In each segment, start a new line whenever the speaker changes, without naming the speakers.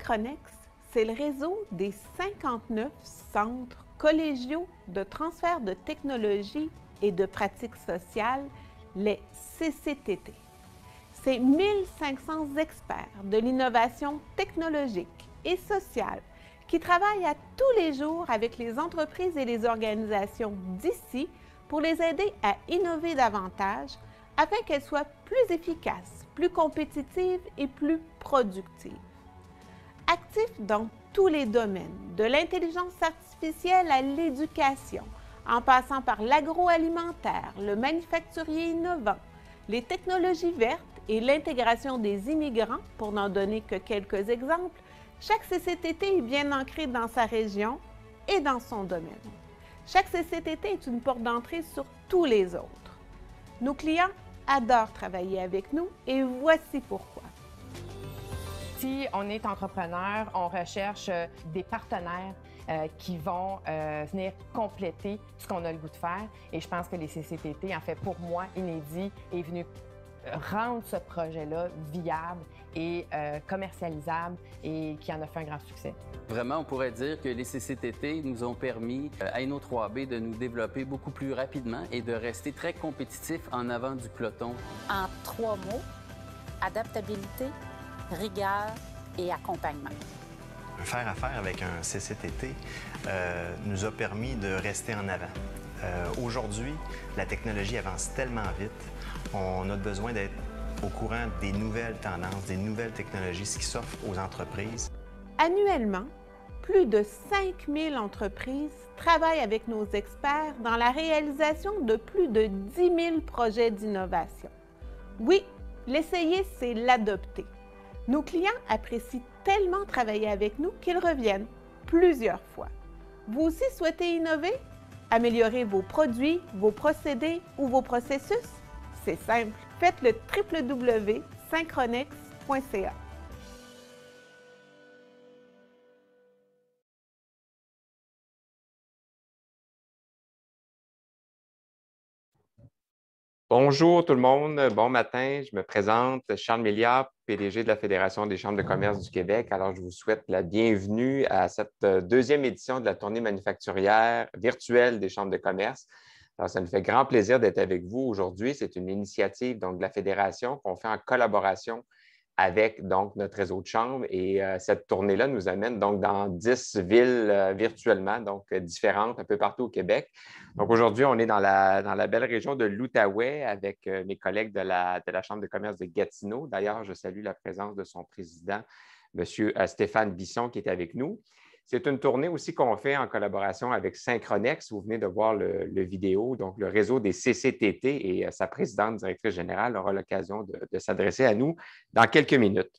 Synchronex, c'est le réseau des 59 centres collégiaux de transfert de technologie et de pratiques sociales, les CCTT. C'est 1500 experts de l'innovation technologique et sociale qui travaillent à tous les jours avec les entreprises et les organisations d'ici pour les aider à innover davantage afin qu'elles soient plus efficaces, plus compétitives et plus productives. Actifs dans tous les domaines, de l'intelligence artificielle à l'éducation, en passant par l'agroalimentaire, le manufacturier innovant, les technologies vertes et l'intégration des immigrants, pour n'en donner que quelques exemples, chaque CCTT est bien ancré dans sa région et dans son domaine. Chaque CCTT est une porte d'entrée sur tous les autres. Nos clients adorent travailler avec nous et voici pourquoi.
Si on est entrepreneur, on recherche des partenaires qui vont venir compléter ce qu'on a le goût de faire. Et je pense que les CCTT, en fait, pour moi, inédit, est venu rendre ce projet-là viable et commercialisable et qui en a fait un grand succès.
Vraiment, on pourrait dire que les CCTT nous ont permis à Inno3B de nous développer beaucoup plus rapidement et de rester très compétitifs en avant du peloton.
En 3 mots, adaptabilité, rigueur et accompagnement.
Faire affaire avec un CCTT nous a permis de rester en avant. Aujourd'hui, la technologie avance tellement vite, on a besoin d'être au courant des nouvelles tendances, des nouvelles technologies qui s'offrent aux entreprises.
Annuellement, plus de 5000 entreprises travaillent avec nos experts dans la réalisation de plus de 10 000 projets d'innovation. Oui, l'essayer, c'est l'adopter. Nos clients apprécient tellement travailler avec nous qu'ils reviennent plusieurs fois. Vous aussi souhaitez innover? Améliorer vos produits, vos procédés ou vos processus? C'est simple, faites le www.synchronex.ca.
Bonjour tout le monde, bon matin. Je me présente, Charles Milliard, PDG de la Fédération des chambres de commerce du Québec. Alors, je vous souhaite la bienvenue à cette deuxième édition de la tournée manufacturière virtuelle des chambres de commerce. Alors, ça nous fait grand plaisir d'être avec vous aujourd'hui. C'est une initiative donc, de la Fédération qu'on fait en collaboration avec donc, notre réseau de chambres. Et cette tournée-là nous amène donc dans 10 villes virtuellement, donc différentes un peu partout au Québec. Donc aujourd'hui, on est dans la belle région de l'Outaouais avec mes collègues de la Chambre de commerce de Gatineau. D'ailleurs, je salue la présence de son président, M. Stéphane Bisson, qui est avec nous. C'est une tournée aussi qu'on fait en collaboration avec Synchronex. Vous venez de voir le vidéo, donc le réseau des CCTT et sa présidente directrice générale aura l'occasion de s'adresser à nous dans quelques minutes.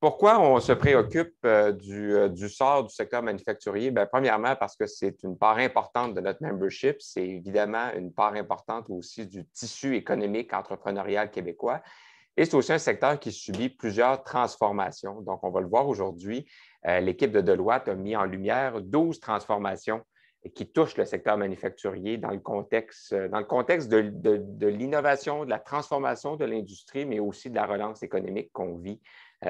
Pourquoi on se préoccupe du sort du secteur manufacturier? Bien, premièrement, parce que c'est une part importante de notre membership. C'est évidemment une part importante aussi du tissu économique entrepreneurial québécois. Et c'est aussi un secteur qui subit plusieurs transformations. Donc, on va le voir aujourd'hui. L'équipe de Deloitte a mis en lumière 12 transformations qui touchent le secteur manufacturier dans le contexte de l'innovation, de la transformation de l'industrie, mais aussi de la relance économique qu'on vit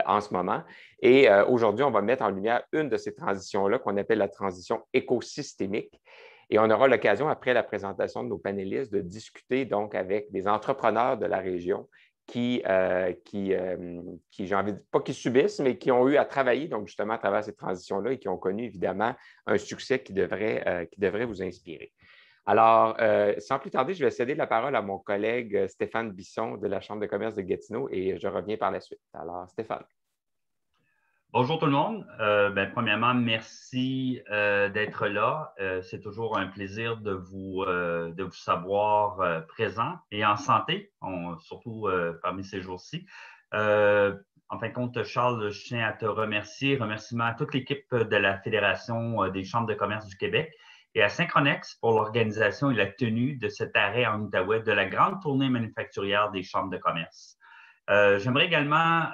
en ce moment. Et aujourd'hui, on va mettre en lumière une de ces transitions-là qu'on appelle la transition écosystémique. Et on aura l'occasion, après la présentation de nos panélistes, de discuter donc avec des entrepreneurs de la région qui j'ai envie de pas qui subissent, mais qui ont eu à travailler donc justement à travers cette transition-là et qui ont connu évidemment un succès qui devrait vous inspirer. Alors, sans plus tarder, je vais céder la parole à mon collègue Stéphane Bisson de la Chambre de commerce de Gatineau et je reviens par la suite. Alors, Stéphane.
Bonjour tout le monde. Premièrement, merci d'être là. C'est toujours un plaisir de vous savoir présent et en santé, surtout parmi ces jours-ci. En fin de compte, Charles, je tiens à te remercier. Remerciements à toute l'équipe de la Fédération des chambres de commerce du Québec et à Synchronex pour l'organisation et la tenue de cet arrêt en Outaouais de la grande tournée manufacturière des chambres de commerce. J'aimerais également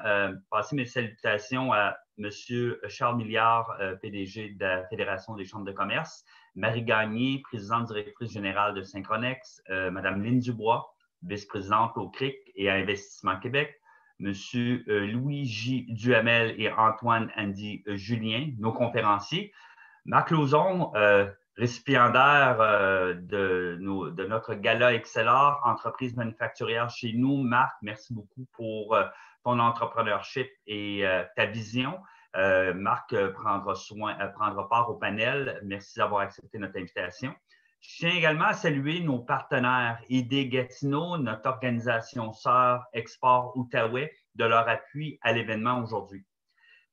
passer mes salutations à M. Charles Milliard, PDG de la Fédération des chambres de commerce, Marie Gagné, présidente directrice générale de Synchronex, Mme Lynne Dubois, vice-présidente au CRIC et à Investissement Québec, M. Louis J. Duhamel et Antoine Andy Julien, nos conférenciers. Marc Lauzon, récipiendaire de notre gala Excellar, entreprise manufacturière chez nous. Marc, merci beaucoup pour ton entrepreneurship et ta vision. Marc prendra part au panel. Merci d'avoir accepté notre invitation. Je tiens également à saluer nos partenaires ID Gatineau, notre organisation sœur Export Outaouais, de leur appui à l'événement aujourd'hui.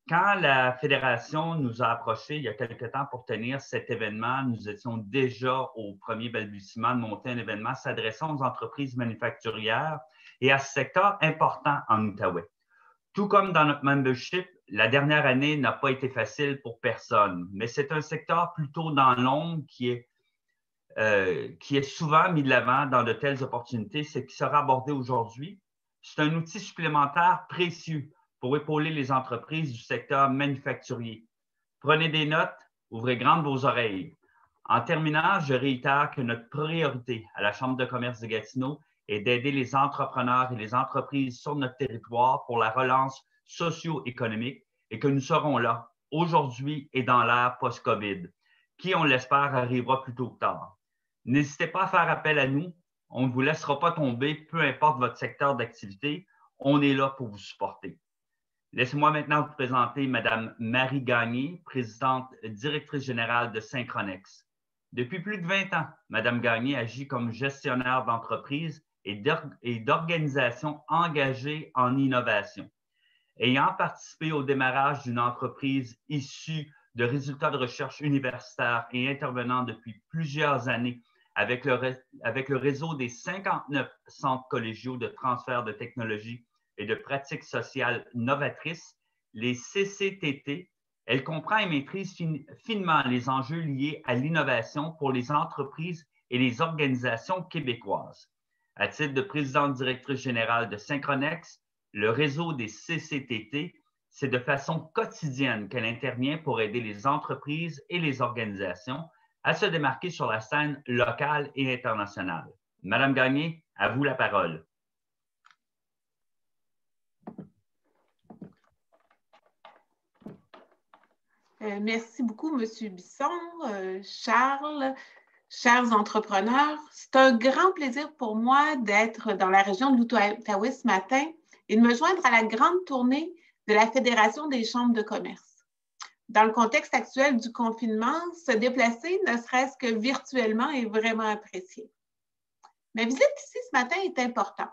Quand la Fédération nous a approchés il y a quelque temps pour tenir cet événement, nous étions déjà au premier balbutiement de monter un événement s'adressant aux entreprises manufacturières et à ce secteur important en Outaouais. Tout comme dans notre membership, la dernière année n'a pas été facile pour personne, mais c'est un secteur plutôt dans l'ombre qui est souvent mis de l'avant dans de telles opportunités. Ce qui sera abordé aujourd'hui, c'est un outil supplémentaire précieux pour épauler les entreprises du secteur manufacturier. Prenez des notes, ouvrez grandes vos oreilles. En terminant, je réitère que notre priorité à la Chambre de commerce de Gatineau est d'aider les entrepreneurs et les entreprises sur notre territoire pour la relance socio-économique et que nous serons là aujourd'hui et dans l'ère post-COVID, qui, on l'espère, arrivera plus tôt que tard. N'hésitez pas à faire appel à nous. On ne vous laissera pas tomber, peu importe votre secteur d'activité. On est là pour vous supporter. Laissez-moi maintenant vous présenter Mme Marie Gagné, présidente directrice générale de Synchronex. Depuis plus de 20 ans, Mme Gagné agit comme gestionnaire d'entreprise et d'organisations engagées en innovation. Ayant participé au démarrage d'une entreprise issue de résultats de recherche universitaires et intervenant depuis plusieurs années avec le réseau des 59 centres collégiaux de transfert de technologie et de pratiques sociales novatrices, les CCTT, elle comprend et maîtrise finement les enjeux liés à l'innovation pour les entreprises et les organisations québécoises. À titre de présidente directrice générale de Synchronex, le réseau des CCTT, c'est de façon quotidienne qu'elle intervient pour aider les entreprises et les organisations à se démarquer sur la scène locale et internationale. Madame Gagné, à vous la parole.
Merci beaucoup, M. Bisson, Charles, chers entrepreneurs. C'est un grand plaisir pour moi d'être dans la région de l'Outaouais ce matin et de me joindre à la grande tournée de la Fédération des chambres de commerce. Dans le contexte actuel du confinement, se déplacer, ne serait-ce que virtuellement, est vraiment apprécié. Ma visite ici ce matin est importante.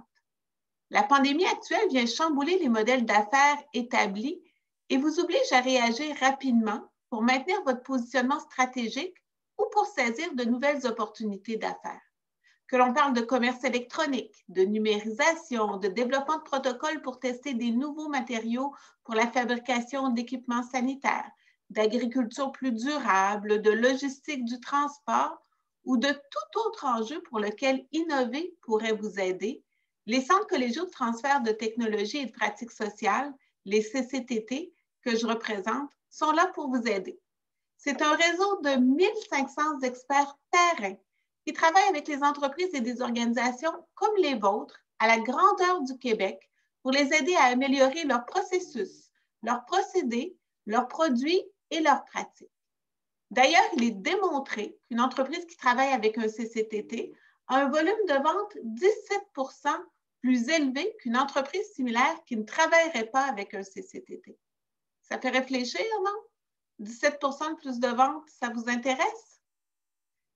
La pandémie actuelle vient chambouler les modèles d'affaires établis et vous oblige à réagir rapidement pour maintenir votre positionnement stratégique ou pour saisir de nouvelles opportunités d'affaires. Que l'on parle de commerce électronique, de numérisation, de développement de protocoles pour tester des nouveaux matériaux pour la fabrication d'équipements sanitaires, d'agriculture plus durable, de logistique du transport ou de tout autre enjeu pour lequel innover pourrait vous aider, les centres collégiaux de transfert de technologie et de pratiques sociales, les CCTT, que je représente, sont là pour vous aider. C'est un réseau de 1500 experts terrain qui travaillent avec les entreprises et des organisations comme les vôtres à la grandeur du Québec pour les aider à améliorer leurs processus, leurs procédés, leurs produits et leurs pratiques. D'ailleurs, il est démontré qu'une entreprise qui travaille avec un CCTT a un volume de vente 17% plus élevé qu'une entreprise similaire qui ne travaillerait pas avec un CCTT. Ça fait réfléchir, non? 17% de plus de ventes, ça vous intéresse?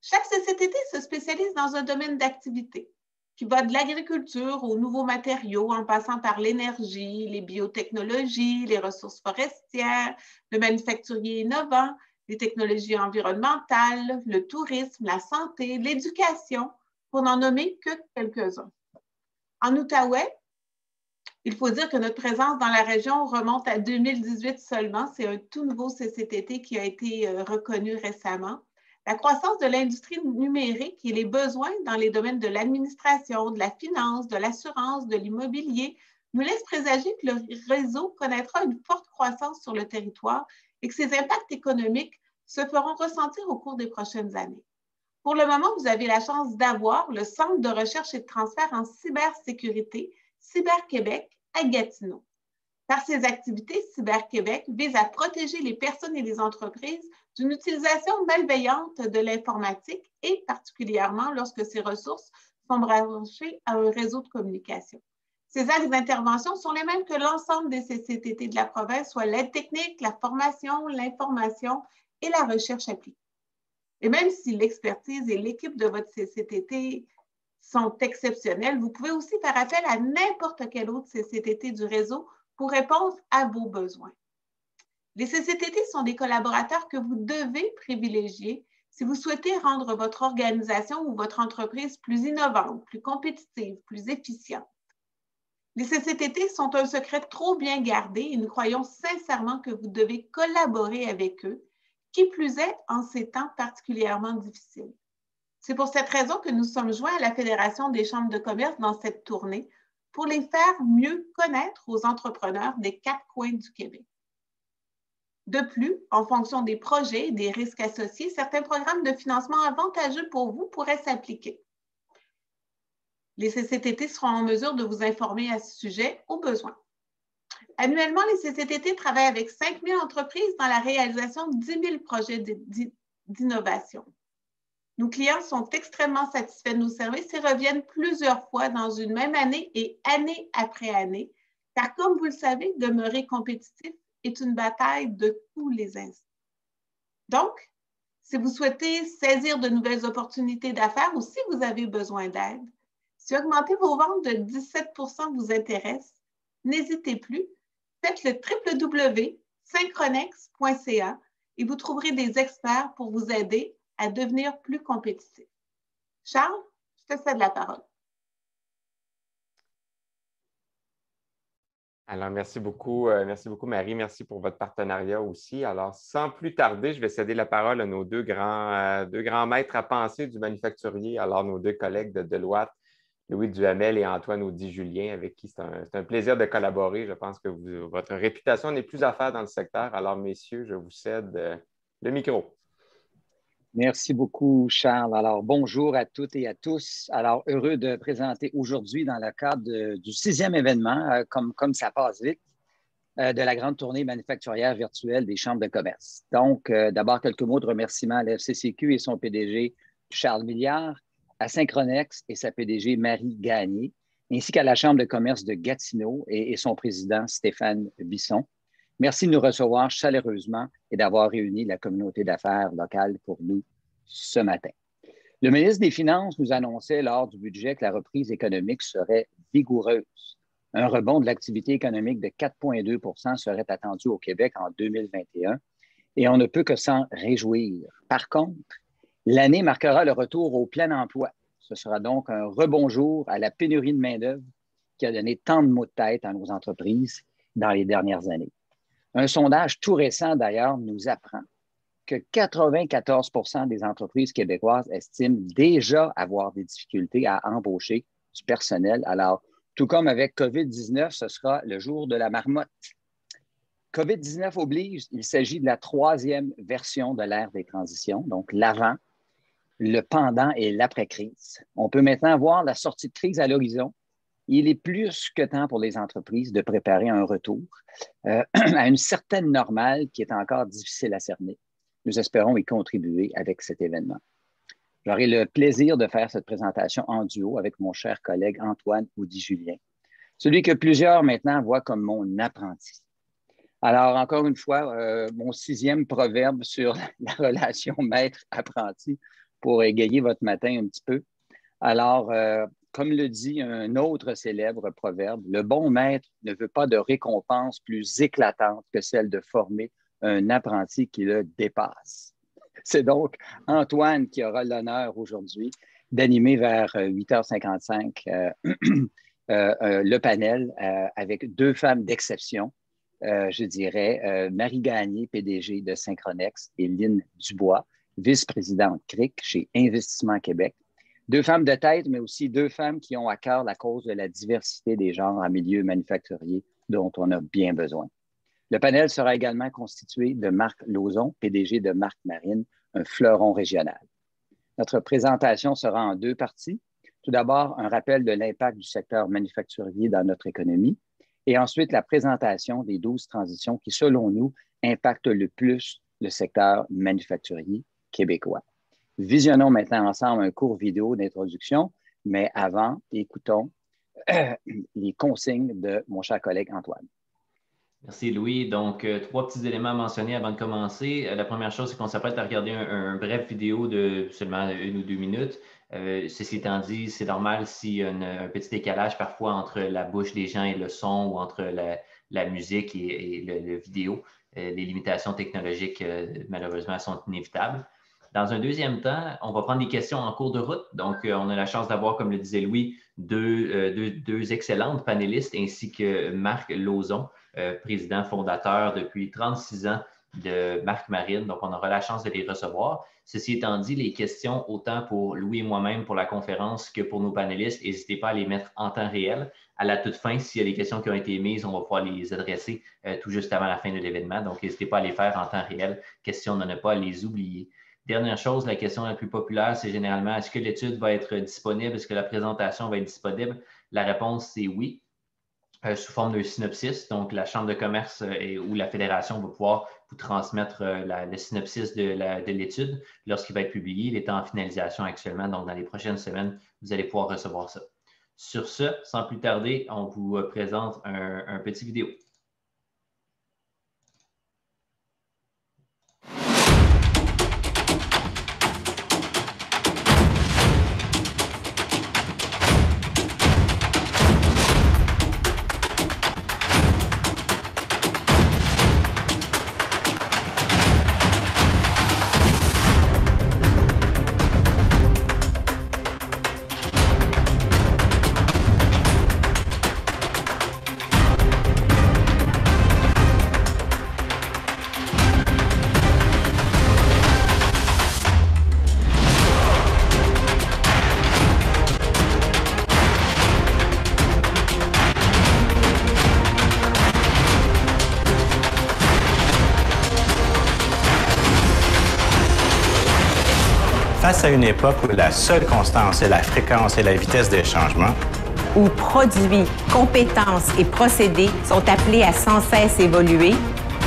Chaque CCTT se spécialise dans un domaine d'activité qui va de l'agriculture aux nouveaux matériaux en passant par l'énergie, les biotechnologies, les ressources forestières, le manufacturier innovant, les technologies environnementales, le tourisme, la santé, l'éducation, pour n'en nommer que quelques-uns. En Outaouais, il faut dire que notre présence dans la région remonte à 2018 seulement. C'est un tout nouveau CCTT qui a été reconnu récemment. La croissance de l'industrie numérique et les besoins dans les domaines de l'administration, de la finance, de l'assurance, de l'immobilier nous laissent présager que le réseau connaîtra une forte croissance sur le territoire et que ses impacts économiques se feront ressentir au cours des prochaines années. Pour le moment, vous avez la chance d'avoir le Centre de recherche et de transfert en cybersécurité, Cyber-Québec, à Gatineau. Par ses activités, Cyber-Québec vise à protéger les personnes et les entreprises d'une utilisation malveillante de l'informatique et particulièrement lorsque ces ressources sont branchées à un réseau de communication. Ces axes d'intervention sont les mêmes que l'ensemble des CCTT de la province, soit l'aide technique, la formation, l'information et la recherche appliquée. Et même si l'expertise et l'équipe de votre CCTT sont exceptionnelles, vous pouvez aussi faire appel à n'importe quel autre CCTT du réseau pour répondre à vos besoins. Les CCTT sont des collaborateurs que vous devez privilégier si vous souhaitez rendre votre organisation ou votre entreprise plus innovante, plus compétitive, plus efficiente. Les CCTT sont un secret trop bien gardé et nous croyons sincèrement que vous devez collaborer avec eux, qui plus est en ces temps particulièrement difficiles. C'est pour cette raison que nous sommes joints à la Fédération des chambres de commerce dans cette tournée pour les faire mieux connaître aux entrepreneurs des 4 coins du Québec. De plus, en fonction des projets et des risques associés, certains programmes de financement avantageux pour vous pourraient s'appliquer. Les CCTT seront en mesure de vous informer à ce sujet au besoin. Annuellement, les CCTT travaillent avec 5 000 entreprises dans la réalisation de 10 000 projets d'innovation. Nos clients sont extrêmement satisfaits de nos services et reviennent plusieurs fois dans une même année et année après année, car comme vous le savez, demeurer compétitif est une bataille de tous les instants. Donc, si vous souhaitez saisir de nouvelles opportunités d'affaires ou si vous avez besoin d'aide, si augmenter vos ventes de 17 % vous intéresse, n'hésitez plus, faites le www.synchronex.ca et vous trouverez des experts pour vous aider à devenir plus compétitif. Charles, je te cède la parole.
Alors, merci beaucoup, Marie. Merci pour votre partenariat aussi. Alors, sans plus tarder, je vais céder la parole à nos deux grands maîtres à penser du manufacturier, alors nos 2 collègues de Deloitte, Louis Duhamel et Antoine Audy-Julien, avec qui c'est un plaisir de collaborer. Je pense que votre réputation n'est plus à faire dans le secteur. Alors, messieurs, je vous cède le micro.
Merci beaucoup, Charles. Alors, bonjour à toutes et à tous. Alors, heureux de présenter aujourd'hui, dans le cadre du 6e événement, comme ça passe vite, de la grande tournée manufacturière virtuelle des chambres de commerce. Donc, d'abord, quelques mots de remerciement à la FCCQ et son PDG, Charles Milliard, à Synchronex et sa PDG, Marie Gagné, ainsi qu'à la Chambre de commerce de Gatineau et son président, Stéphane Bisson. Merci de nous recevoir chaleureusement et d'avoir réuni la communauté d'affaires locale pour nous ce matin. Le ministre des Finances nous annonçait lors du budget que la reprise économique serait vigoureuse. Un rebond de l'activité économique de 4,2 % serait attendu au Québec en 2021 et on ne peut que s'en réjouir. Par contre, l'année marquera le retour au plein emploi. Ce sera donc un rebonjour à la pénurie de main-d'œuvre qui a donné tant de maux de tête à nos entreprises dans les dernières années. Un sondage tout récent, d'ailleurs, nous apprend que 94 % des entreprises québécoises estiment déjà avoir des difficultés à embaucher du personnel. Alors, tout comme avec COVID-19, ce sera le jour de la marmotte. COVID-19 oblige, il s'agit de la 3e version de l'ère des transitions, donc l'avant, le pendant et l'après-crise. On peut maintenant voir la sortie de crise à l'horizon. Il est plus que temps pour les entreprises de préparer un retour à une certaine normale qui est encore difficile à cerner. Nous espérons y contribuer avec cet événement. J'aurai le plaisir de faire cette présentation en duo avec mon cher collègue Antoine Audy-Julien, celui que plusieurs maintenant voient comme mon apprenti. Alors, encore une fois, mon 6e proverbe sur la relation maître-apprenti pour égayer votre matin un petit peu. Alors, comme le dit un autre célèbre proverbe, le bon maître ne veut pas de récompense plus éclatante que celle de former un apprenti qui le dépasse. C'est donc Antoine qui aura l'honneur aujourd'hui d'animer vers 8h55 le panel avec 2 femmes d'exception, je dirais, Marie Gagné, PDG de Synchronex, et Lynne Dubois, vice-présidente CRIC chez Investissement Québec. 2 femmes de tête, mais aussi 2 femmes qui ont à cœur la cause de la diversité des genres en milieu manufacturier dont on a bien besoin. Le panel sera également constitué de Marc Lauzon, PDG de Marc Marine, un fleuron régional. Notre présentation sera en 2 parties. Tout d'abord, un rappel de l'impact du secteur manufacturier dans notre économie Et ensuite, la présentation des 12 transitions qui, selon nous, impactent le plus le secteur manufacturier québécois. Visionnons maintenant ensemble un court vidéo d'introduction, mais avant, écoutons les consignes de mon cher collègue Antoine.
Merci Louis. Donc, 3 petits éléments à mentionner avant de commencer. La première chose, c'est qu'on s'apprête à regarder un bref vidéo de seulement 1 ou 2 minutes. Ceci étant dit, c'est normal s'il y a un petit décalage parfois entre la bouche des gens et le son ou entre la musique et le vidéo. Les limitations technologiques, malheureusement, sont inévitables. Dans un deuxième temps, on va prendre des questions en cours de route. Donc, on a la chance d'avoir, comme le disait Louis, deux excellentes panélistes ainsi que Marc Lauzon, président fondateur depuis 36 ans de Marc Marine. Donc, on aura la chance de les recevoir. Ceci étant dit, les questions, autant pour Louis et moi-même pour la conférence que pour nos panélistes, n'hésitez pas à les mettre en temps réel. À la toute fin, s'il y a des questions qui ont été émises, on va pouvoir les adresser tout juste avant la fin de l'événement. Donc, n'hésitez pas à les faire en temps réel. Question de ne pas les oublier. Dernière chose, la question la plus populaire, c'est généralement est-ce que l'étude va être disponible? Est-ce que la présentation va être disponible? La réponse, c'est oui. Sous forme de synopsis. Donc, la Chambre de commerce ou la Fédération va pouvoir vous transmettre le synopsis de l'étude lorsqu'il va être publié. Il est en finalisation actuellement, donc dans les prochaines semaines, vous allez pouvoir recevoir ça. Sur ce, sans plus tarder, on vous présente un petit vidéo.
Face à une époque où la seule constance est la fréquence et la vitesse des changements,
où produits, compétences et procédés sont appelés à sans cesse évoluer,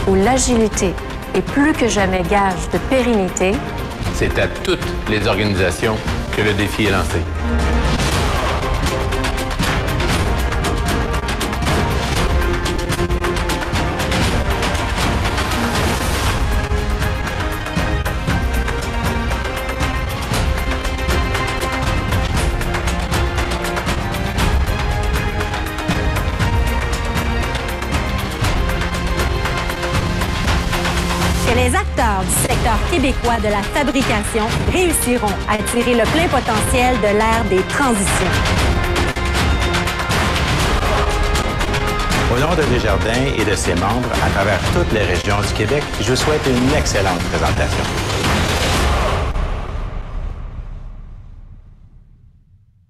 où l'agilité est plus que jamais gage de pérennité,
c'est à toutes les organisations que le défi est lancé.
Les acteurs du secteur québécois de la fabrication réussiront à tirer le plein potentiel de l'ère des transitions.
Au nom de Desjardins et de ses membres à travers toutes les régions du Québec, je vous souhaite une excellente présentation.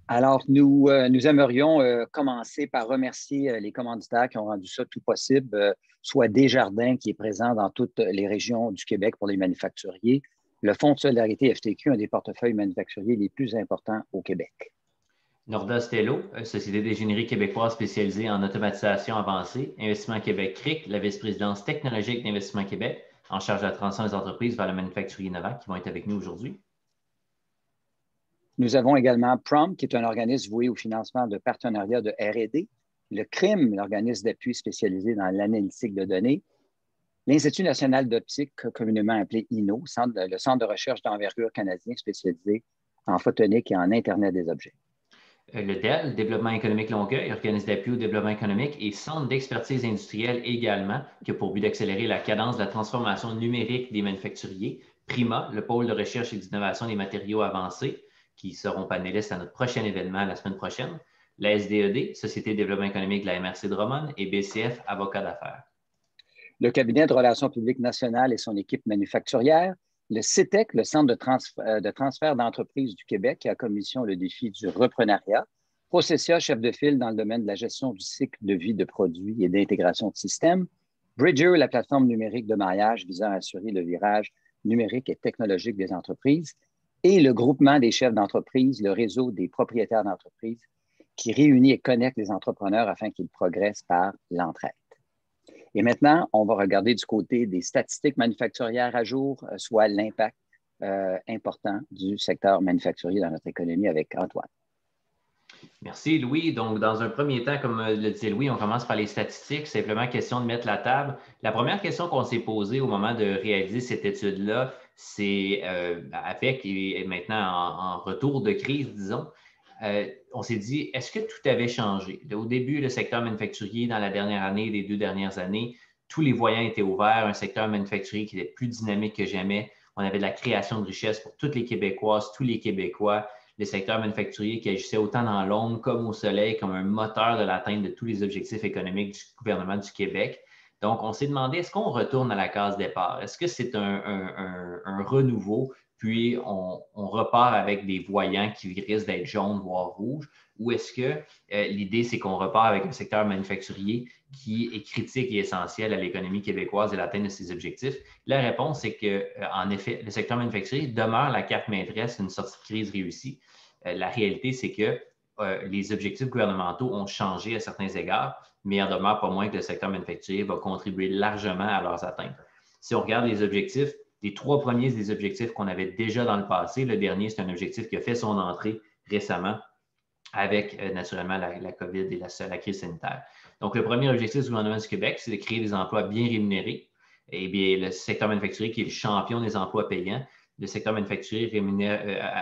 Alors, nous aimerions commencer par remercier les commanditaires qui ont rendu ça tout possible, soit Desjardins, qui est présent dans toutes les régions du Québec pour les manufacturiers, le Fonds de solidarité FTQ, un des portefeuilles manufacturiers les plus importants au Québec.
Norda Stello, société d'ingénierie québécoise spécialisée en automatisation avancée, Investissement Québec CRIC, la vice-présidence technologique d'Investissement Québec, en charge de la transition des entreprises vers le manufacturier innovant, qui vont être avec nous aujourd'hui.
Nous avons également PROM, qui est un organisme voué au financement de partenariats de R&D, le CRIM, l'organisme d'appui spécialisé dans l'analytique de données, l'Institut national d'optique, communément appelé INO, le Centre de recherche d'envergure canadien spécialisé en photonique et en Internet des objets.
Le DEL, Développement économique Longueuil, organisme d'appui au développement économique et centre d'expertise industrielle également, qui a pour but d'accélérer la cadence de la transformation numérique des manufacturiers. PRIMA, le pôle de recherche et d'innovation des matériaux avancés, qui seront panélistes à notre prochain événement la semaine prochaine. La SDED, Société de développement économique de la MRC Drummond, et BCF, avocat d'affaires.
Le cabinet de relations publiques nationales et son équipe manufacturière, le CITEC, le Centre de transfert d'entreprises du Québec, qui a comme mission le défi du reprenariat, Processia, chef de file dans le domaine de la gestion du cycle de vie de produits et d'intégration de systèmes, Bridger, la plateforme numérique de mariage visant à assurer le virage numérique et technologique des entreprises, et le groupement des chefs d'entreprise, le réseau des propriétaires d'entreprises qui réunit et connecte les entrepreneurs afin qu'ils progressent par l'entraide. Et maintenant, on va regarder du côté des statistiques manufacturières à jour, soit l'impact important du secteur manufacturier dans notre économie avec Antoine.
Merci, Louis. Donc, dans un premier temps, comme le disait Louis, on commence par les statistiques. Simplement question de mettre la table. La première question qu'on s'est posée au moment de réaliser cette étude-là, c'est avec, et maintenant en retour de crise, disons, on s'est dit, est-ce que tout avait changé? Au début, le secteur manufacturier, dans la dernière année, les 2 dernières années, tous les voyants étaient ouverts, un secteur manufacturier qui était plus dynamique que jamais. On avait de la création de richesses pour toutes les Québécoises, tous les Québécois. Le secteur manufacturier qui agissait autant dans l'ombre comme au soleil, comme un moteur de l'atteinte de tous les objectifs économiques du gouvernement du Québec. Donc, on s'est demandé, est-ce qu'on retourne à la case départ? Est-ce que c'est un renouveau, puis on repart avec des voyants qui risquent d'être jaunes, voire rouges? Ou est-ce que l'idée, c'est qu'on repart avec un secteur manufacturier qui est critique et essentiel à l'économie québécoise et l'atteinte de ses objectifs? La réponse, c'est qu'en effet, le secteur manufacturier demeure la carte maîtresse d'une sortie de crise réussie. La réalité, c'est que les objectifs gouvernementaux ont changé à certains égards, mais il en demeure pas moins que le secteur manufacturier va contribuer largement à leurs atteintes. Si on regarde les objectifs, les 3 premiers des objectifs qu'on avait déjà dans le passé, le dernier, c'est un objectif qui a fait son entrée récemment avec naturellement la COVID et la crise sanitaire. Donc, le premier objectif du gouvernement du Québec, c'est de créer des emplois bien rémunérés. Eh bien, le secteur manufacturier qui est le champion des emplois payants, le secteur manufacturier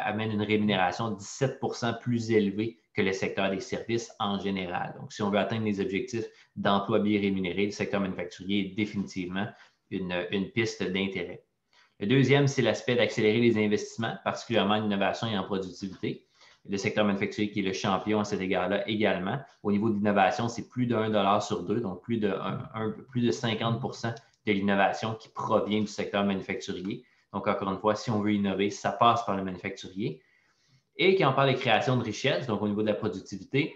amène une rémunération 17 % plus élevée que le secteur des services en général. Donc, si on veut atteindre les objectifs d'emploi bien rémunéré, le secteur manufacturier est définitivement une piste d'intérêt. Le deuxième, c'est l'aspect d'accélérer les investissements, particulièrement en innovation et en productivité. Le secteur manufacturier qui est le champion à cet égard-là également. Au niveau de l'innovation, c'est plus de 1 $ sur 2, donc plus de 50 % de l'innovation qui provient du secteur manufacturier. Donc, encore une fois, si on veut innover, ça passe par le manufacturier. Et quand on parle de création de richesse, donc au niveau de la productivité,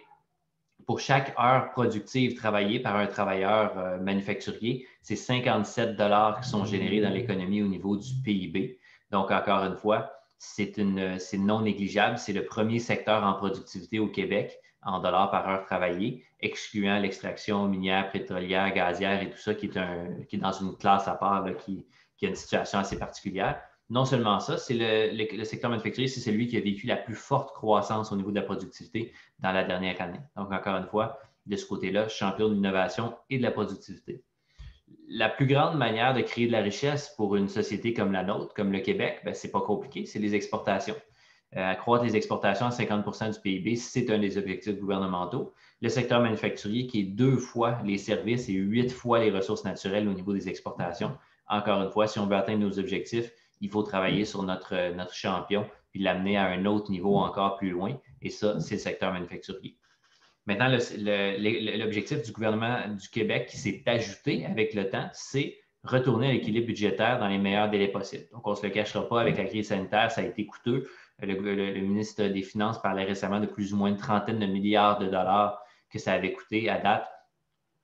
pour chaque heure productive travaillée par un travailleur manufacturier, c'est 57 $ qui sont générés dans l'économie au niveau du PIB. Donc, encore une fois, c'est non négligeable. C'est le premier secteur en productivité au Québec en dollars par heure travaillée, excluant l'extraction minière, pétrolière, gazière et tout ça, qui est dans une classe à part, là, qui a une situation assez particulière. Non seulement ça, c'est le secteur manufacturier, c'est celui qui a vécu la plus forte croissance au niveau de la productivité dans la dernière année. Donc, encore une fois, de ce côté-là, champion de l'innovation et de la productivité. La plus grande manière de créer de la richesse pour une société comme la nôtre, comme le Québec, ce n'est pas compliqué, c'est les exportations. Accroître les exportations à 50 % du PIB, c'est un des objectifs gouvernementaux. Le secteur manufacturier qui est 2 fois les services et 8 fois les ressources naturelles au niveau des exportations. Encore une fois, si on veut atteindre nos objectifs, il faut travailler sur notre champion puis l'amener à un autre niveau encore plus loin. Et ça, c'est le secteur manufacturier. Maintenant, l'objectif du gouvernement du Québec qui s'est ajouté avec le temps, c'est retourner à l'équilibre budgétaire dans les meilleurs délais possibles. Donc, on ne se le cachera pas, avec la crise sanitaire, ça a été coûteux. Le ministre des Finances parlait récemment de plus ou moins une trentaine de milliards de dollars que ça avait coûté à date,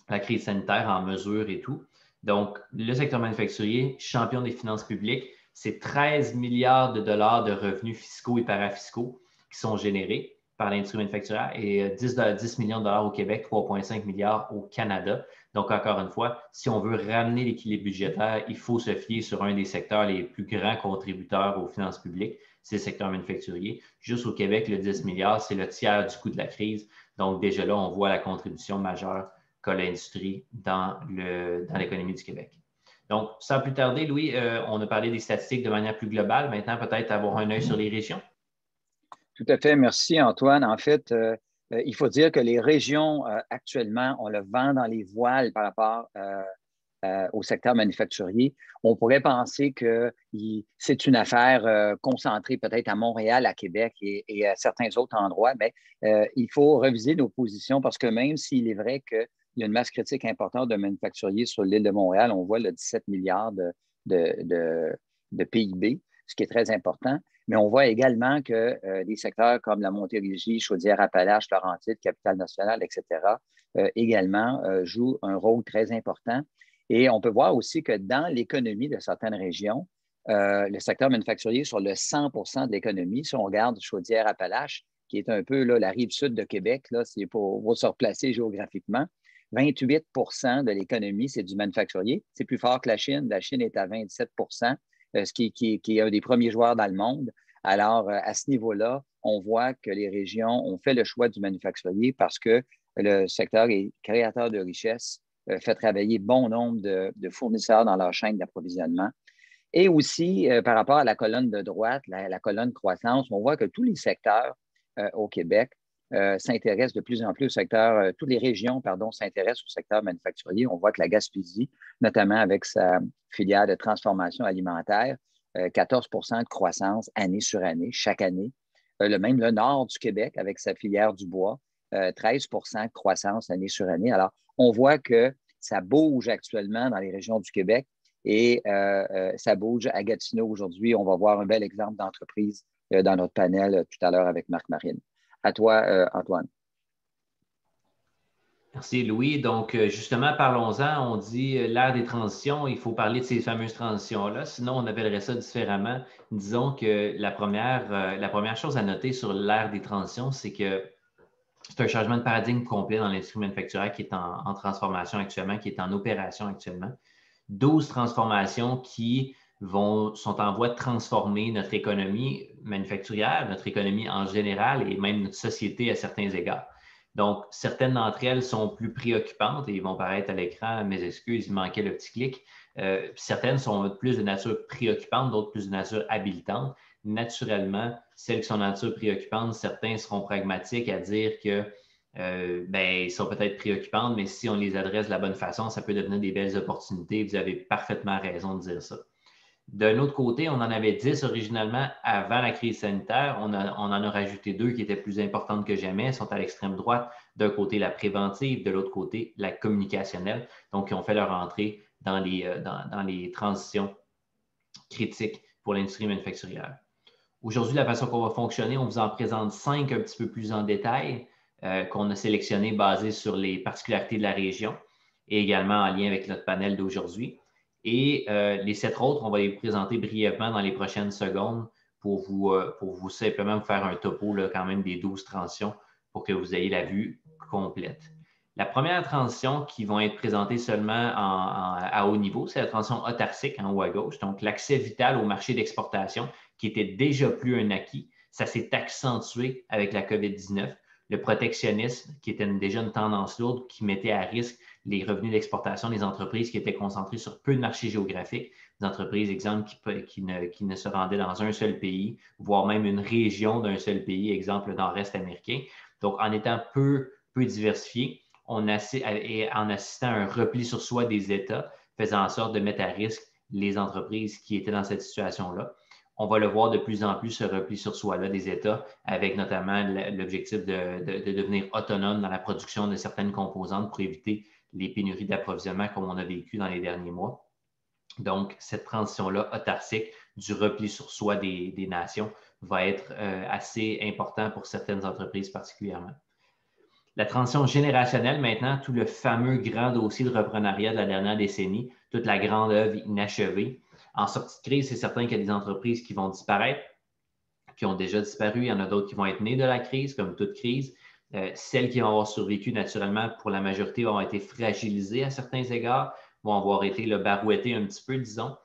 la crise sanitaire en mesure et tout. Donc, le secteur manufacturier, champion des finances publiques, c'est 13 milliards de dollars de revenus fiscaux et parafiscaux qui sont générés par l'industrie manufacturière et 10 millions de dollars au Québec, 3,5 milliards au Canada. Donc, encore une fois, si on veut ramener l'équilibre budgétaire, il faut se fier sur un des secteurs les plus grands contributeurs aux finances publiques, c'est le secteur manufacturier. Juste au Québec, le 10 milliards, c'est le tiers du coût de la crise. Donc, déjà là, on voit la contribution majeure qu'a l'industrie dans l'économie du Québec. Donc, sans plus tarder, Louis, on a parlé des statistiques de manière plus globale. Maintenant, peut-être avoir un œil sur les régions.
Tout à fait. Merci, Antoine. En fait, il faut dire que les régions, actuellement, on le vent dans les voiles par rapport au secteur manufacturier. On pourrait penser que c'est une affaire concentrée peut-être à Montréal, à Québec et à certains autres endroits, mais il faut reviser nos positions parce que même s'il est vrai qu'il y a une masse critique importante de manufacturiers sur l'île de Montréal, on voit le 17 milliards de PIB, ce qui est très important. Mais on voit également que des secteurs comme la Montérégie, Chaudière-Appalaches, Laurentides, Capitale-Nationale, etc., également jouent un rôle très important. Et on peut voir aussi que dans l'économie de certaines régions, le secteur manufacturier sur le 100 % de l'économie, si on regarde Chaudière-Appalaches, qui est un peu là, la rive sud de Québec, là, c'est pour se replacer géographiquement. 28 de l'économie, c'est du manufacturier. C'est plus fort que la Chine. La Chine est à 27 ce qui est un des premiers joueurs dans le monde. Alors, à ce niveau-là, on voit que les régions ont fait le choix du manufacturier parce que le secteur est créateur de richesses, fait travailler bon nombre de fournisseurs dans leur chaîne d'approvisionnement. Et aussi, par rapport à la colonne de droite, la colonne croissance, on voit que tous les secteurs au Québec s'intéressent de plus en plus au secteur, toutes les régions, pardon, s'intéressent au secteur manufacturier. On voit que la Gaspésie, notamment avec sa filière de transformation alimentaire, 14 de croissance année sur année, chaque année. Même le nord du Québec, avec sa filière du bois, 13 de croissance année sur année. Alors, on voit que ça bouge actuellement dans les régions du Québec et ça bouge à Gatineau aujourd'hui. On va voir un bel exemple d'entreprise dans notre panel tout à l'heure avec Marc Marine. À toi, Antoine.
Merci, Louis. Donc, justement, parlons-en. On dit l'ère des transitions. Il faut parler de ces fameuses transitions-là. Sinon, on appellerait ça différemment. Disons que la première chose à noter sur l'ère des transitions, c'est que c'est un changement de paradigme complet dans l'industrie manufacturière qui est en transformation actuellement, qui est en opération actuellement. 12 transformations qui sont en voie de transformer notre économie manufacturière, notre économie en général et même notre société à certains égards. Donc, certaines d'entre elles sont plus préoccupantes et ils vont paraître à l'écran. Mes excuses, il manquait le petit clic. Certaines sont plus de nature préoccupante, d'autres plus de nature habilitante. Naturellement, celles qui sont de nature préoccupante, certains seront pragmatiques à dire que ils sont peut-être préoccupantes, mais si on les adresse de la bonne façon, ça peut devenir des belles opportunités. Vous avez parfaitement raison de dire ça. D'un autre côté, on en avait 10 originalement avant la crise sanitaire. On en a rajouté 2 qui étaient plus importantes que jamais. Elles sont à l'extrême droite. D'un côté, la préventive, de l'autre côté, la communicationnelle. Donc, ils ont fait leur entrée dans les transitions critiques pour l'industrie manufacturière. Aujourd'hui, la façon qu'on va fonctionner, on vous en présente 5 un petit peu plus en détail qu'on a sélectionnés basés sur les particularités de la région et également en lien avec notre panel d'aujourd'hui. Et les 7 autres, on va les présenter brièvement dans les prochaines secondes pour vous simplement vous faire un topo là, quand même des 12 transitions pour que vous ayez la vue complète. La première transition qui va être présentée seulement à haut niveau, c'est la transition autarcique en haut à gauche, donc l'accès vital au marché d'exportation qui était déjà plus un acquis. Ça s'est accentué avec la COVID-19. Le protectionnisme, qui était déjà une tendance lourde, qui mettait à risque les revenus d'exportation des entreprises qui étaient concentrées sur peu de marchés géographiques, des entreprises, exemple, qui ne se rendaient dans un seul pays, voire même une région d'un seul pays, exemple, nord-est américain. Donc, en étant peu diversifiés, et en assistant à un repli sur soi des États, faisant en sorte de mettre à risque les entreprises qui étaient dans cette situation-là. On va le voir de plus en plus, ce repli sur soi-là des États, avec notamment l'objectif de devenir autonome dans la production de certaines composantes pour éviter les pénuries d'approvisionnement comme on a vécu dans les derniers mois. Donc, cette transition-là autarcique du repli sur soi des nations va être assez important pour certaines entreprises particulièrement. La transition générationnelle, maintenant, tout le fameux grand dossier de reprenariat de la dernière décennie, toute la grande œuvre inachevée. En sortie de crise, c'est certain qu'il y a des entreprises qui vont disparaître, qui ont déjà disparu. Il y en a d'autres qui vont être nées de la crise, comme toute crise. Celles qui vont avoir survécu, naturellement, pour la majorité, vont avoir été fragilisées à certains égards, vont avoir été barouettées un petit peu, disons.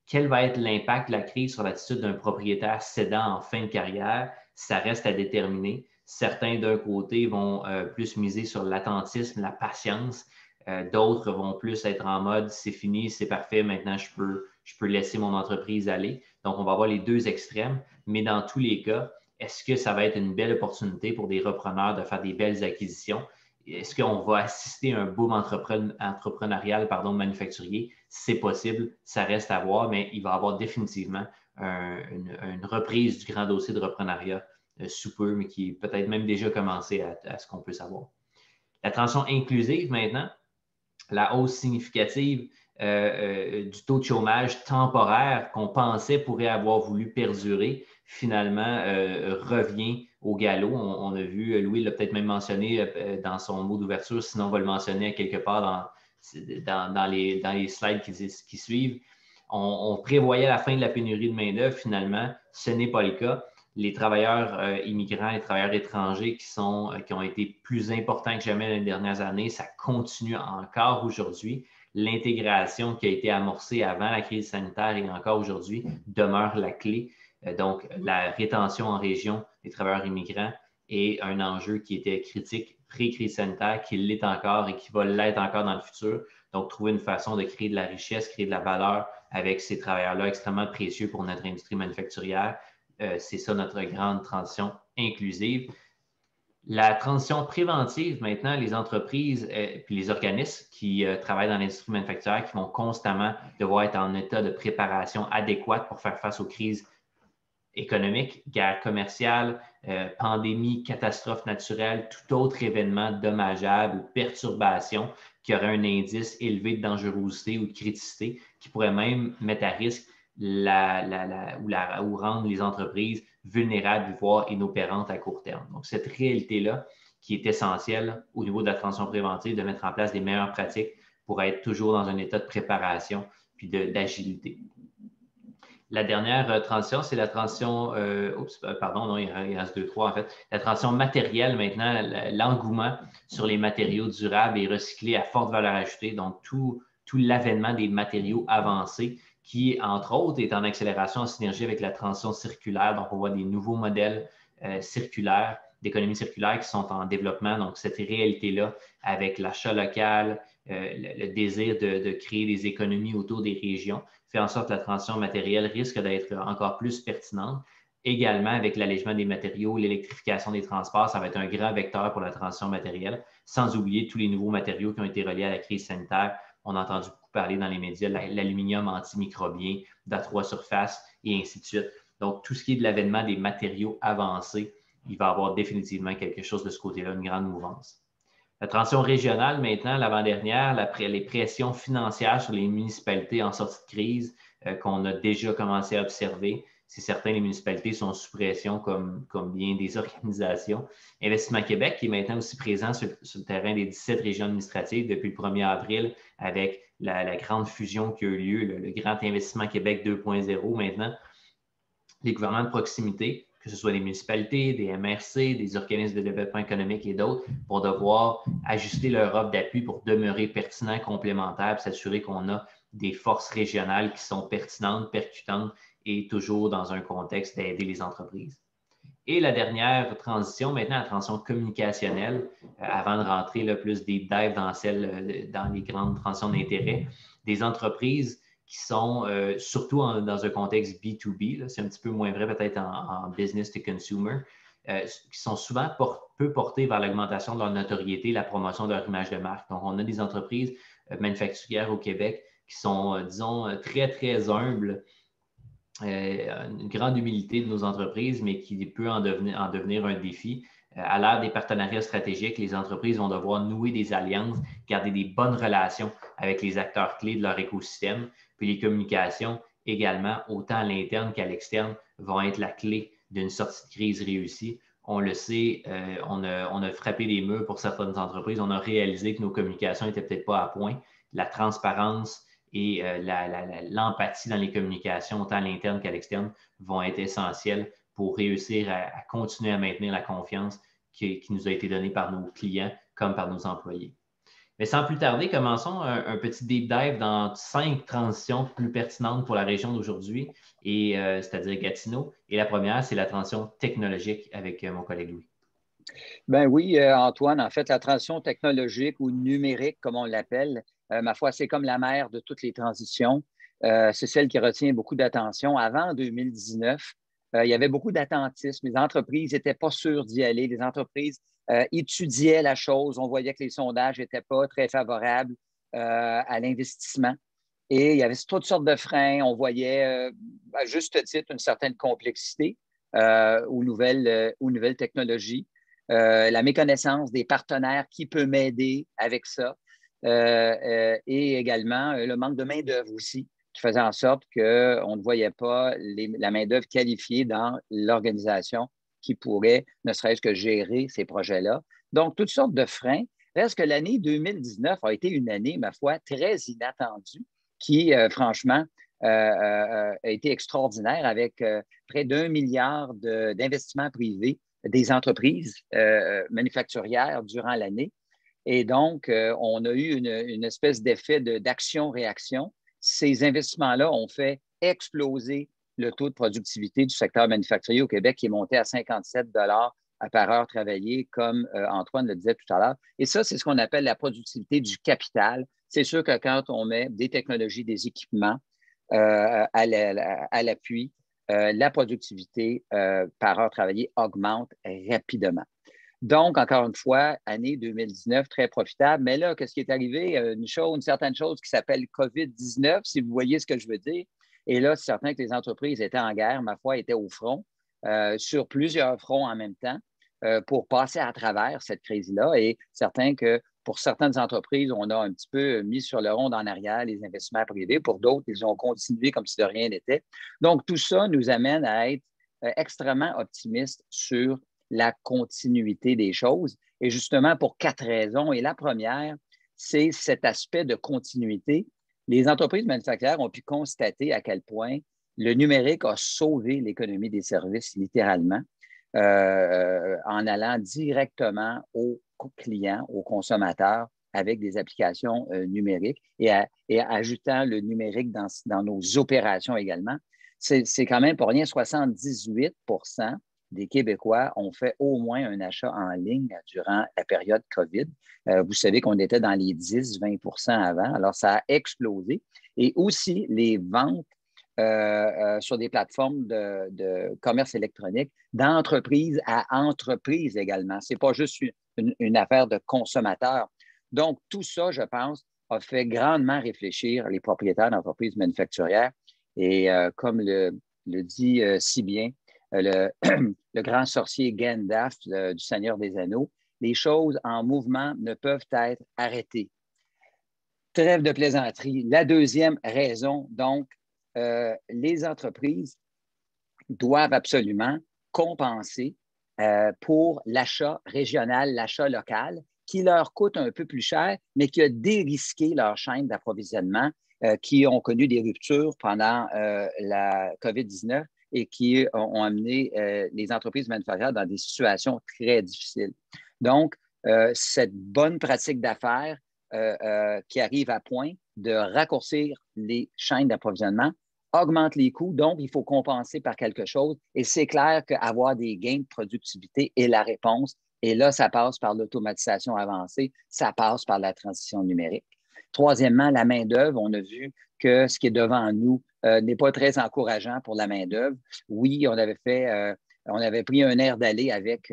Quel va être l'impact de la crise sur l'attitude d'un propriétaire cédant en fin de carrière? Ça reste à déterminer. Certains, d'un côté, vont plus miser sur l'attentisme, la patience. D'autres vont plus être en mode « c'est fini, c'est parfait, maintenant je peux laisser mon entreprise aller ». Donc, on va avoir les deux extrêmes, mais dans tous les cas, est-ce que ça va être une belle opportunité pour des repreneurs de faire des belles acquisitions? Est-ce qu'on va assister à un boom entrepreneurial manufacturier? C'est possible, ça reste à voir, mais il va y avoir définitivement une reprise du grand dossier de reprenariat sous peu, mais qui est peut-être même déjà commencé à ce qu'on peut savoir. La transition inclusive maintenant, la hausse significative du taux de chômage temporaire qu'on pensait pourrait avoir voulu perdurer, finalement revient au galop. On a vu, Louis l'a peut-être même mentionné dans son mot d'ouverture, sinon on va le mentionner quelque part dans les slides qui suivent. On prévoyait la fin de la pénurie de main-d'œuvre, finalement, ce n'est pas le cas. Les travailleurs immigrants, les travailleurs étrangers qui ont été plus importants que jamais les dernières années, ça continue encore aujourd'hui. L'intégration qui a été amorcée avant la crise sanitaire et encore aujourd'hui demeure la clé. Donc, la rétention en région des travailleurs immigrants est un enjeu qui était critique pré-crise sanitaire, qui l'est encore et qui va l'être encore dans le futur. Donc, trouver une façon de créer de la richesse, créer de la valeur avec ces travailleurs-là extrêmement précieux pour notre industrie manufacturière. C'est ça notre grande transition inclusive. La transition préventive, maintenant, les entreprises puis les organismes qui travaillent dans l'industrie manufacturière qui vont constamment devoir être en état de préparation adéquate pour faire face aux crises économiques, guerre commerciale, pandémie, catastrophe naturelle, tout autre événement dommageable ou perturbation qui aurait un indice élevé de dangerosité ou de criticité qui pourrait même mettre à risque ou rendre les entreprises vulnérables, voire inopérantes à court terme. Donc, cette réalité-là qui est essentielle au niveau de la transition préventive, de mettre en place des meilleures pratiques pour être toujours dans un état de préparation puis d'agilité. La dernière transition, c'est la transition, il reste 2, 3 en fait. La transition matérielle maintenant, l'engouement sur les matériaux durables et recyclés à forte valeur ajoutée, donc tout l'avènement des matériaux avancés qui, entre autres, est en accélération en synergie avec la transition circulaire. Donc, on voit des nouveaux modèles circulaires, d'économie circulaire qui sont en développement. Donc, cette réalité-là, avec l'achat local, le désir de créer des économies autour des régions, fait en sorte que la transition matérielle risque d'être encore plus pertinente. Également, avec l'allègement des matériaux, l'électrification des transports, ça va être un grand vecteur pour la transition matérielle, sans oublier tous les nouveaux matériaux qui ont été reliés à la crise sanitaire. On a entendu beaucoup parler dans les médias, l'aluminium antimicrobien, d'A3 surface et ainsi de suite. Donc, tout ce qui est de l'avènement des matériaux avancés, il va y avoir définitivement quelque chose de ce côté-là, une grande mouvance. La transition régionale, maintenant, l'avant-dernière, les pressions financières sur les municipalités en sortie de crise qu'on a déjà commencé à observer. C'est certain, les municipalités sont sous pression comme bien des organisations. Investissement Québec, qui est maintenant aussi présent sur le terrain des 17 régions administratives depuis le 1er avril avec la grande fusion qui a eu lieu, le Grand Investissement Québec 2.0 maintenant. Les gouvernements de proximité, que ce soit des municipalités, des MRC, des organismes de développement économique et d'autres, vont devoir ajuster leur offre d'appui pour demeurer pertinents, complémentaires, s'assurer qu'on a des forces régionales qui sont pertinentes, percutantes et toujours dans un contexte d'aider les entreprises. Et la dernière transition, maintenant, la transition communicationnelle, avant de rentrer le plus deep dive dans les grandes transitions d'intérêt, des entreprises qui sont surtout dans un contexte B2B, c'est un petit peu moins vrai peut-être en business to consumer, qui sont souvent peu portées vers l'augmentation de leur notoriété, la promotion de leur image de marque. Donc, on a des entreprises manufacturières au Québec qui sont, disons, très, très humbles, une grande humilité de nos entreprises, mais qui peut en devenir un défi. À l'ère des partenariats stratégiques, les entreprises vont devoir nouer des alliances, garder des bonnes relations avec les acteurs clés de leur écosystème. Puis les communications également, autant à l'interne qu'à l'externe, vont être la clé d'une sortie de crise réussie. On le sait, on a frappé les murs pour certaines entreprises. On a réalisé que nos communications n'étaient peut-être pas à point. La transparence et l'empathie dans les communications, autant à l'interne qu'à l'externe, vont être essentielles pour réussir à continuer à maintenir la confiance qui nous a été donnée par nos clients comme par nos employés. Mais sans plus tarder, commençons un petit deep dive dans 5 transitions plus pertinentes pour la région d'aujourd'hui, c'est-à-dire Gatineau. Et la première, c'est la transition technologique avec mon collègue Louis.
Ben oui, Antoine, en fait, la transition technologique ou numérique, comme on l'appelle, ma foi, c'est comme la mère de toutes les transitions. C'est celle qui retient beaucoup d'attention. Avant 2019, il y avait beaucoup d'attentisme. Les entreprises n'étaient pas sûres d'y aller. Les entreprises étudiaient la chose. On voyait que les sondages n'étaient pas très favorables à l'investissement. Et il y avait toutes sortes de freins. On voyait, à juste titre, une certaine complexité aux nouvelles technologies. La méconnaissance des partenaires qui peut m'aider avec ça. Et également le manque de main-d'œuvre aussi, qui faisait en sorte qu'on ne voyait pas la main-d'œuvre qualifiée dans l'organisation qui pourrait, ne serait-ce que gérer ces projets-là. Donc, toutes sortes de freins. Reste que l'année 2019 a été une année, ma foi, très inattendue, qui, franchement, a été extraordinaire avec près d'1 milliard d'investissements privés des entreprises manufacturières durant l'année. Et donc, on a eu une espèce d'effet d'action-réaction. Ces investissements-là ont fait exploser le taux de productivité du secteur manufacturier au Québec qui est monté à 57 par heure travaillée, comme Antoine le disait tout à l'heure. Et ça, c'est ce qu'on appelle la productivité du capital. C'est sûr que quand on met des technologies, des équipements à l'appui, la productivité par heure travaillée augmente rapidement. Donc, encore une fois, année 2019, très profitable. Mais là, qu'est-ce qui est arrivé? Une certaine chose qui s'appelle COVID-19, si vous voyez ce que je veux dire. Et là, c'est certain que les entreprises étaient en guerre, ma foi, étaient au front, sur plusieurs fronts en même temps, pour passer à travers cette crise-là. Et certain que pour certaines entreprises, on a un petit peu mis sur le rond en arrière les investissements privés. Pour d'autres, ils ont continué comme si de rien n'était. Donc, tout ça nous amène à être extrêmement optimistes sur la continuité des choses. Et justement, pour 4 raisons. Et la première, c'est cet aspect de continuité. Les entreprises manufacturières ont pu constater à quel point le numérique a sauvé l'économie des services, littéralement, en allant directement aux clients, aux consommateurs, avec des applications numériques et ajoutant le numérique dans nos opérations également. C'est quand même pour rien, 78% des Québécois ont fait au moins un achat en ligne durant la période COVID. Vous savez qu'on était dans les 10-20% avant, alors ça a explosé. Et aussi, les ventes sur des plateformes de commerce électronique, d'entreprise à entreprise également. Ce n'est pas juste une affaire de consommateurs. Donc, tout ça, je pense, a fait grandement réfléchir les propriétaires d'entreprises manufacturières. Et comme le dit si bien le grand sorcier Gandalf du Seigneur des Anneaux, les choses en mouvement ne peuvent être arrêtées. Trêve de plaisanterie. La deuxième raison, donc, les entreprises doivent absolument compenser pour l'achat régional, l'achat local, qui leur coûte un peu plus cher, mais qui a dérisqué leur chaîne d'approvisionnement, qui ont connu des ruptures pendant la COVID-19 et qui ont amené les entreprises manufacturières dans des situations très difficiles. Donc, cette bonne pratique d'affaires qui arrive à point de raccourcir les chaînes d'approvisionnement augmente les coûts, donc il faut compenser par quelque chose. Et c'est clair qu'avoir des gains de productivité est la réponse. Et là, ça passe par l'automatisation avancée, ça passe par la transition numérique. Troisièmement, la main-d'œuvre. On a vu que ce qui est devant nous n'est pas très encourageant pour la main-d'œuvre. Oui, on avait pris un air d'aller avec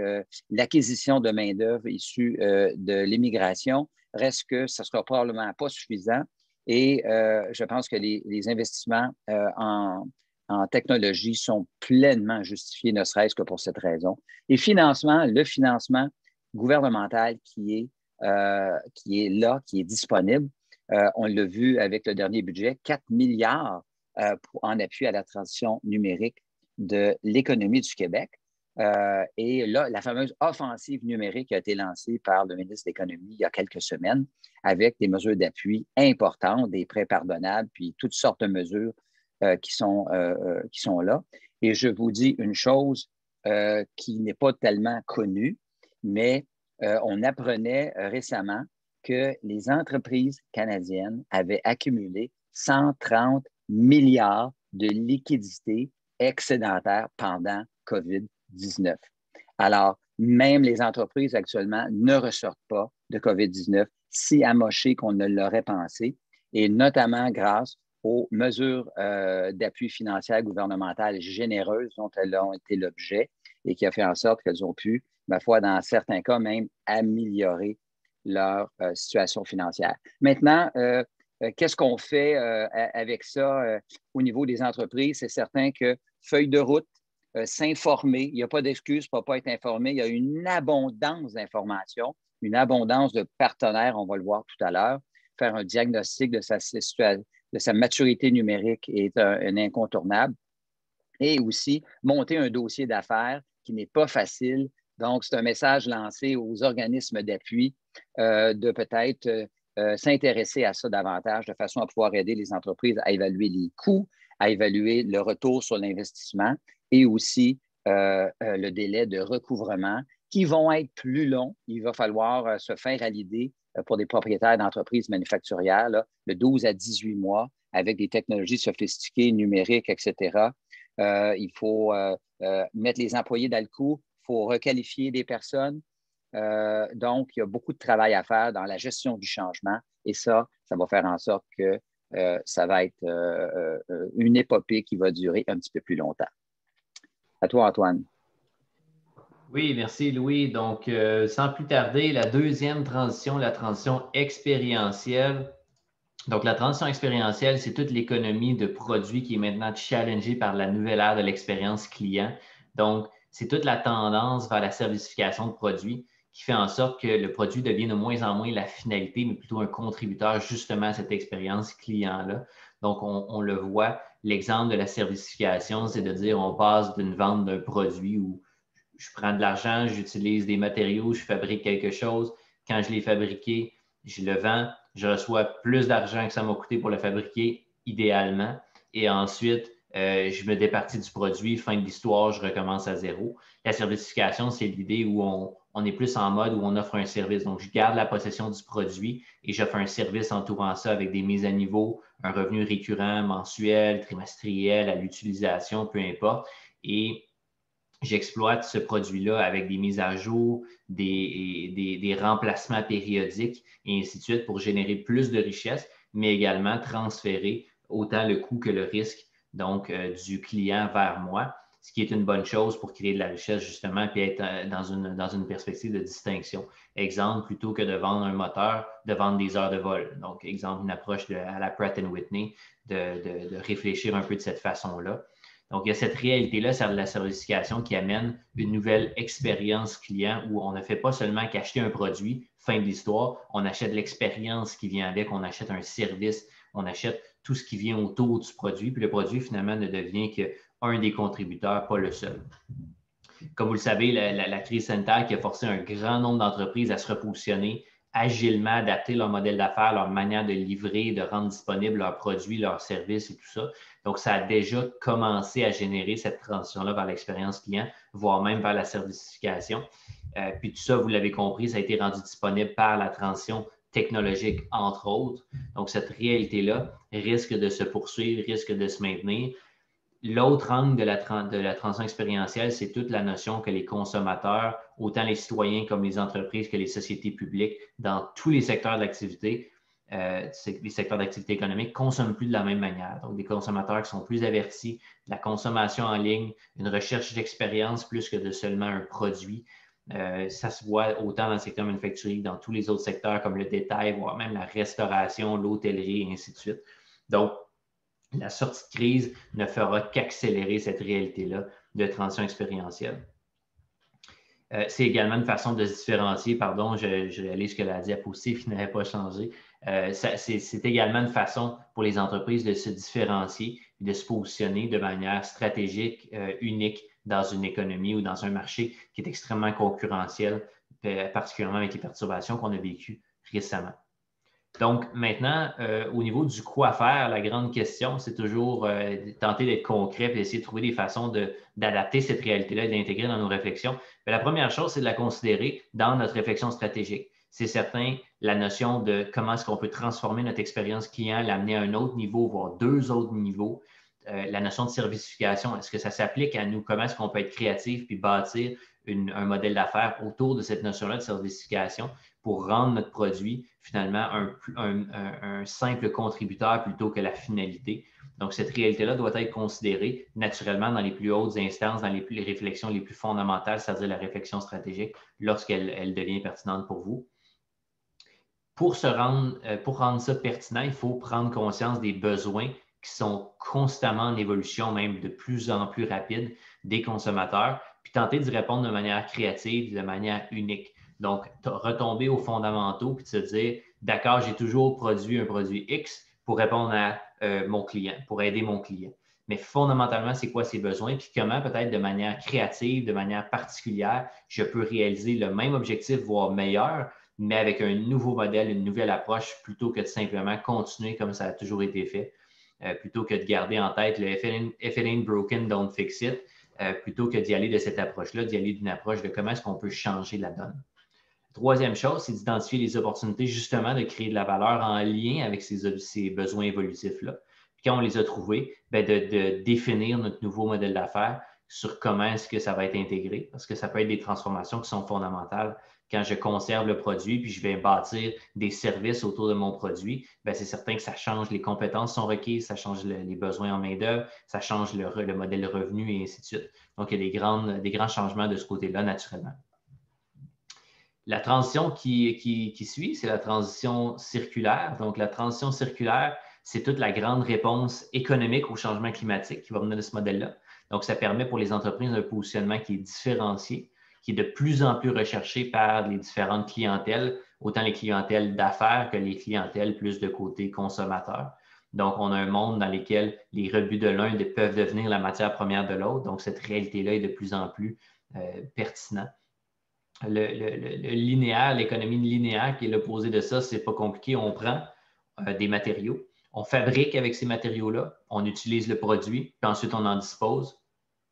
l'acquisition de main-d'œuvre issue de l'immigration. Reste que ce ne sera probablement pas suffisant. Et je pense que les investissements en technologie sont pleinement justifiés, ne serait-ce que pour cette raison. Et le financement gouvernemental qui est là, qui est disponible. On l'a vu avec le dernier budget, 4 milliards en appui à la transition numérique de l'économie du Québec. Et là, la fameuse offensive numérique a été lancée par le ministre de l'Économie il y a quelques semaines avec des mesures d'appui importantes, des prêts pardonnables, puis toutes sortes de mesures qui sont là. Et je vous dis une chose qui n'est pas tellement connue, mais on apprenait récemment que les entreprises canadiennes avaient accumulé 130 milliards de liquidités excédentaires pendant COVID-19. Alors, même les entreprises actuellement ne ressortent pas de COVID-19 si amochées qu'on ne l'aurait pensé, et notamment grâce aux mesures d'appui financier gouvernemental généreuses dont elles ont été l'objet et qui a fait en sorte qu'elles ont pu, ma foi, dans certains cas même, améliorer leur situation financière. Maintenant, qu'est-ce qu'on fait avec ça au niveau des entreprises? C'est certain que feuille de route, s'informer, il n'y a pas d'excuse pour ne pas être informé, il y a une abondance d'informations, une abondance de partenaires, on va le voir tout à l'heure. Faire un diagnostic de sa maturité numérique est un incontournable. Et aussi, monter un dossier d'affaires qui n'est pas facile. Donc, c'est un message lancé aux organismes d'appui de peut-être s'intéresser à ça davantage de façon à pouvoir aider les entreprises à évaluer les coûts, à évaluer le retour sur l'investissement et aussi le délai de recouvrement qui vont être plus longs. Il va falloir se faire à l'idée pour des propriétaires d'entreprises manufacturières, là, de 12 à 18 mois avec des technologies sophistiquées, numériques, etc. Il faut mettre les employés dans le coup, il faut requalifier des personnes. Donc, il y a beaucoup de travail à faire dans la gestion du changement et ça va faire en sorte que ça va être une épopée qui va durer un petit peu plus longtemps. À toi, Antoine.
Oui, merci Louis. Donc, sans plus tarder, la deuxième transition, la transition expérientielle. Donc, la transition expérientielle, c'est toute l'économie de produits qui est maintenant challengée par la nouvelle ère de l'expérience client. Donc, c'est toute la tendance vers la servicification de produits qui fait en sorte que le produit devient de moins en moins la finalité, mais plutôt un contributeur justement à cette expérience client-là. Donc, on le voit, l'exemple de la servicification, c'est de dire on passe d'une vente d'un produit où je prends de l'argent, j'utilise des matériaux, je fabrique quelque chose. Quand je l'ai fabriqué, je le vends, je reçois plus d'argent que ça m'a coûté pour le fabriquer, idéalement. Et ensuite, je me départis du produit, fin de l'histoire, je recommence à zéro. La servicification, c'est l'idée où on est plus en mode où on offre un service. Donc, je garde la possession du produit et j'offre un service entourant ça avec des mises à niveau, un revenu récurrent, mensuel, trimestriel, à l'utilisation, peu importe. Et j'exploite ce produit-là avec des mises à jour, des remplacements périodiques et ainsi de suite pour générer plus de richesse, mais également transférer autant le coût que le risque donc, du client vers moi, ce qui est une bonne chose pour créer de la richesse justement puis être dans une perspective de distinction. Exemple, plutôt que de vendre un moteur, de vendre des heures de vol. Donc, exemple, une approche à la Pratt & Whitney de réfléchir un peu de cette façon-là. Donc, il y a cette réalité-là, c'est de la servicification qui amène une nouvelle expérience client où on ne fait pas seulement qu'acheter un produit, fin de l'histoire, on achète l'expérience qui vient avec, on achète un service, on achète tout ce qui vient autour du produit, puis le produit finalement ne devient qu'un des contributeurs, pas le seul. Comme vous le savez, la crise sanitaire qui a forcé un grand nombre d'entreprises à se repositionner, agilement adapter leur modèle d'affaires, leur manière de livrer, de rendre disponibles leurs produits, leurs services et tout ça. Donc, ça a déjà commencé à générer cette transition-là vers l'expérience client, voire même vers la servicification. Puis tout ça, vous l'avez compris, ça a été rendu disponible par la transition technologique, entre autres. Donc, cette réalité-là risque de se poursuivre, risque de se maintenir. L'autre angle de la transition expérientielle, c'est toute la notion que les consommateurs, autant les citoyens comme les entreprises que les sociétés publiques, dans tous les secteurs d'activité, les secteurs d'activité économique, consomment plus de la même manière. Donc, des consommateurs qui sont plus avertis, de la consommation en ligne, une recherche d'expérience plus que de seulement un produit. Ça se voit autant dans le secteur manufacturier que dans tous les autres secteurs comme le détail, voire même la restauration, l'hôtellerie et ainsi de suite. Donc, la sortie de crise ne fera qu'accélérer cette réalité-là de transition expérientielle. C'est également une façon de se différencier. Pardon, je réalise que la diapositive n'avait pas changé. C'est également une façon pour les entreprises de se différencier et de se positionner de manière stratégique, unique dans une économie ou dans un marché qui est extrêmement concurrentiel, particulièrement avec les perturbations qu'on a vécues récemment. Donc, maintenant, au niveau du quoi faire, la grande question, c'est toujours tenter d'être concret et d'essayer de trouver des façons d'adapter cette réalité-là et d'intégrer dans nos réflexions. Mais la première chose, c'est de la considérer dans notre réflexion stratégique. C'est certain, la notion de comment est-ce qu'on peut transformer notre expérience client, l'amener à un autre niveau, voire deux autres niveaux. La notion de servicification, est-ce que ça s'applique à nous? Comment est-ce qu'on peut être créatif puis bâtir un modèle d'affaires autour de cette notion-là de servicification pour rendre notre produit finalement un simple contributeur plutôt que la finalité. Donc, cette réalité-là doit être considérée naturellement dans les plus hautes instances, dans les réflexions les plus fondamentales, c'est-à-dire la réflexion stratégique, lorsqu'elle devient pertinente pour vous. Pour rendre ça pertinent, il faut prendre conscience des besoins qui sont constamment en évolution, même de plus en plus rapide des consommateurs, puis tenter d'y répondre de manière créative, de manière unique. Donc, retomber aux fondamentaux puis de se dire, d'accord, j'ai toujours produit un produit X pour répondre à mon client, pour aider mon client. Mais fondamentalement, c'est quoi ses besoins puis comment peut-être de manière créative, de manière particulière, je peux réaliser le même objectif, voire meilleur, mais avec un nouveau modèle, une nouvelle approche, plutôt que de simplement continuer comme ça a toujours été fait, plutôt que de garder en tête le if it ain't broken, don't fix it, plutôt que d'y aller de cette approche-là, d'y aller d'une approche de comment est-ce qu'on peut changer la donne. Troisième chose, c'est d'identifier les opportunités justement de créer de la valeur en lien avec ces besoins évolutifs-là. Puis quand on les a trouvés, de définir notre nouveau modèle d'affaires sur comment est-ce que ça va être intégré, parce que ça peut être des transformations qui sont fondamentales. Quand je conserve le produit puis je vais bâtir des services autour de mon produit, c'est certain que ça change, les compétences sont requises, ça change les besoins en main-d'œuvre, ça change le modèle de revenu et ainsi de suite. Donc, il y a des grands changements de ce côté-là, naturellement. La transition qui suit, c'est la transition circulaire. Donc, la transition circulaire, c'est toute la grande réponse économique au changement climatique qui va venir de ce modèle-là. Donc, ça permet pour les entreprises un positionnement qui est différencié, qui est de plus en plus recherché par les différentes clientèles, autant les clientèles d'affaires que les clientèles plus de côté consommateur. Donc, on a un monde dans lequel les rebuts de l'un peuvent devenir la matière première de l'autre. Donc, cette réalité-là est de plus en plus pertinente. Le linéaire, l'économie linéaire qui est l'opposé de ça, c'est pas compliqué. On prend des matériaux, on fabrique avec ces matériaux-là, on utilise le produit, puis ensuite on en dispose.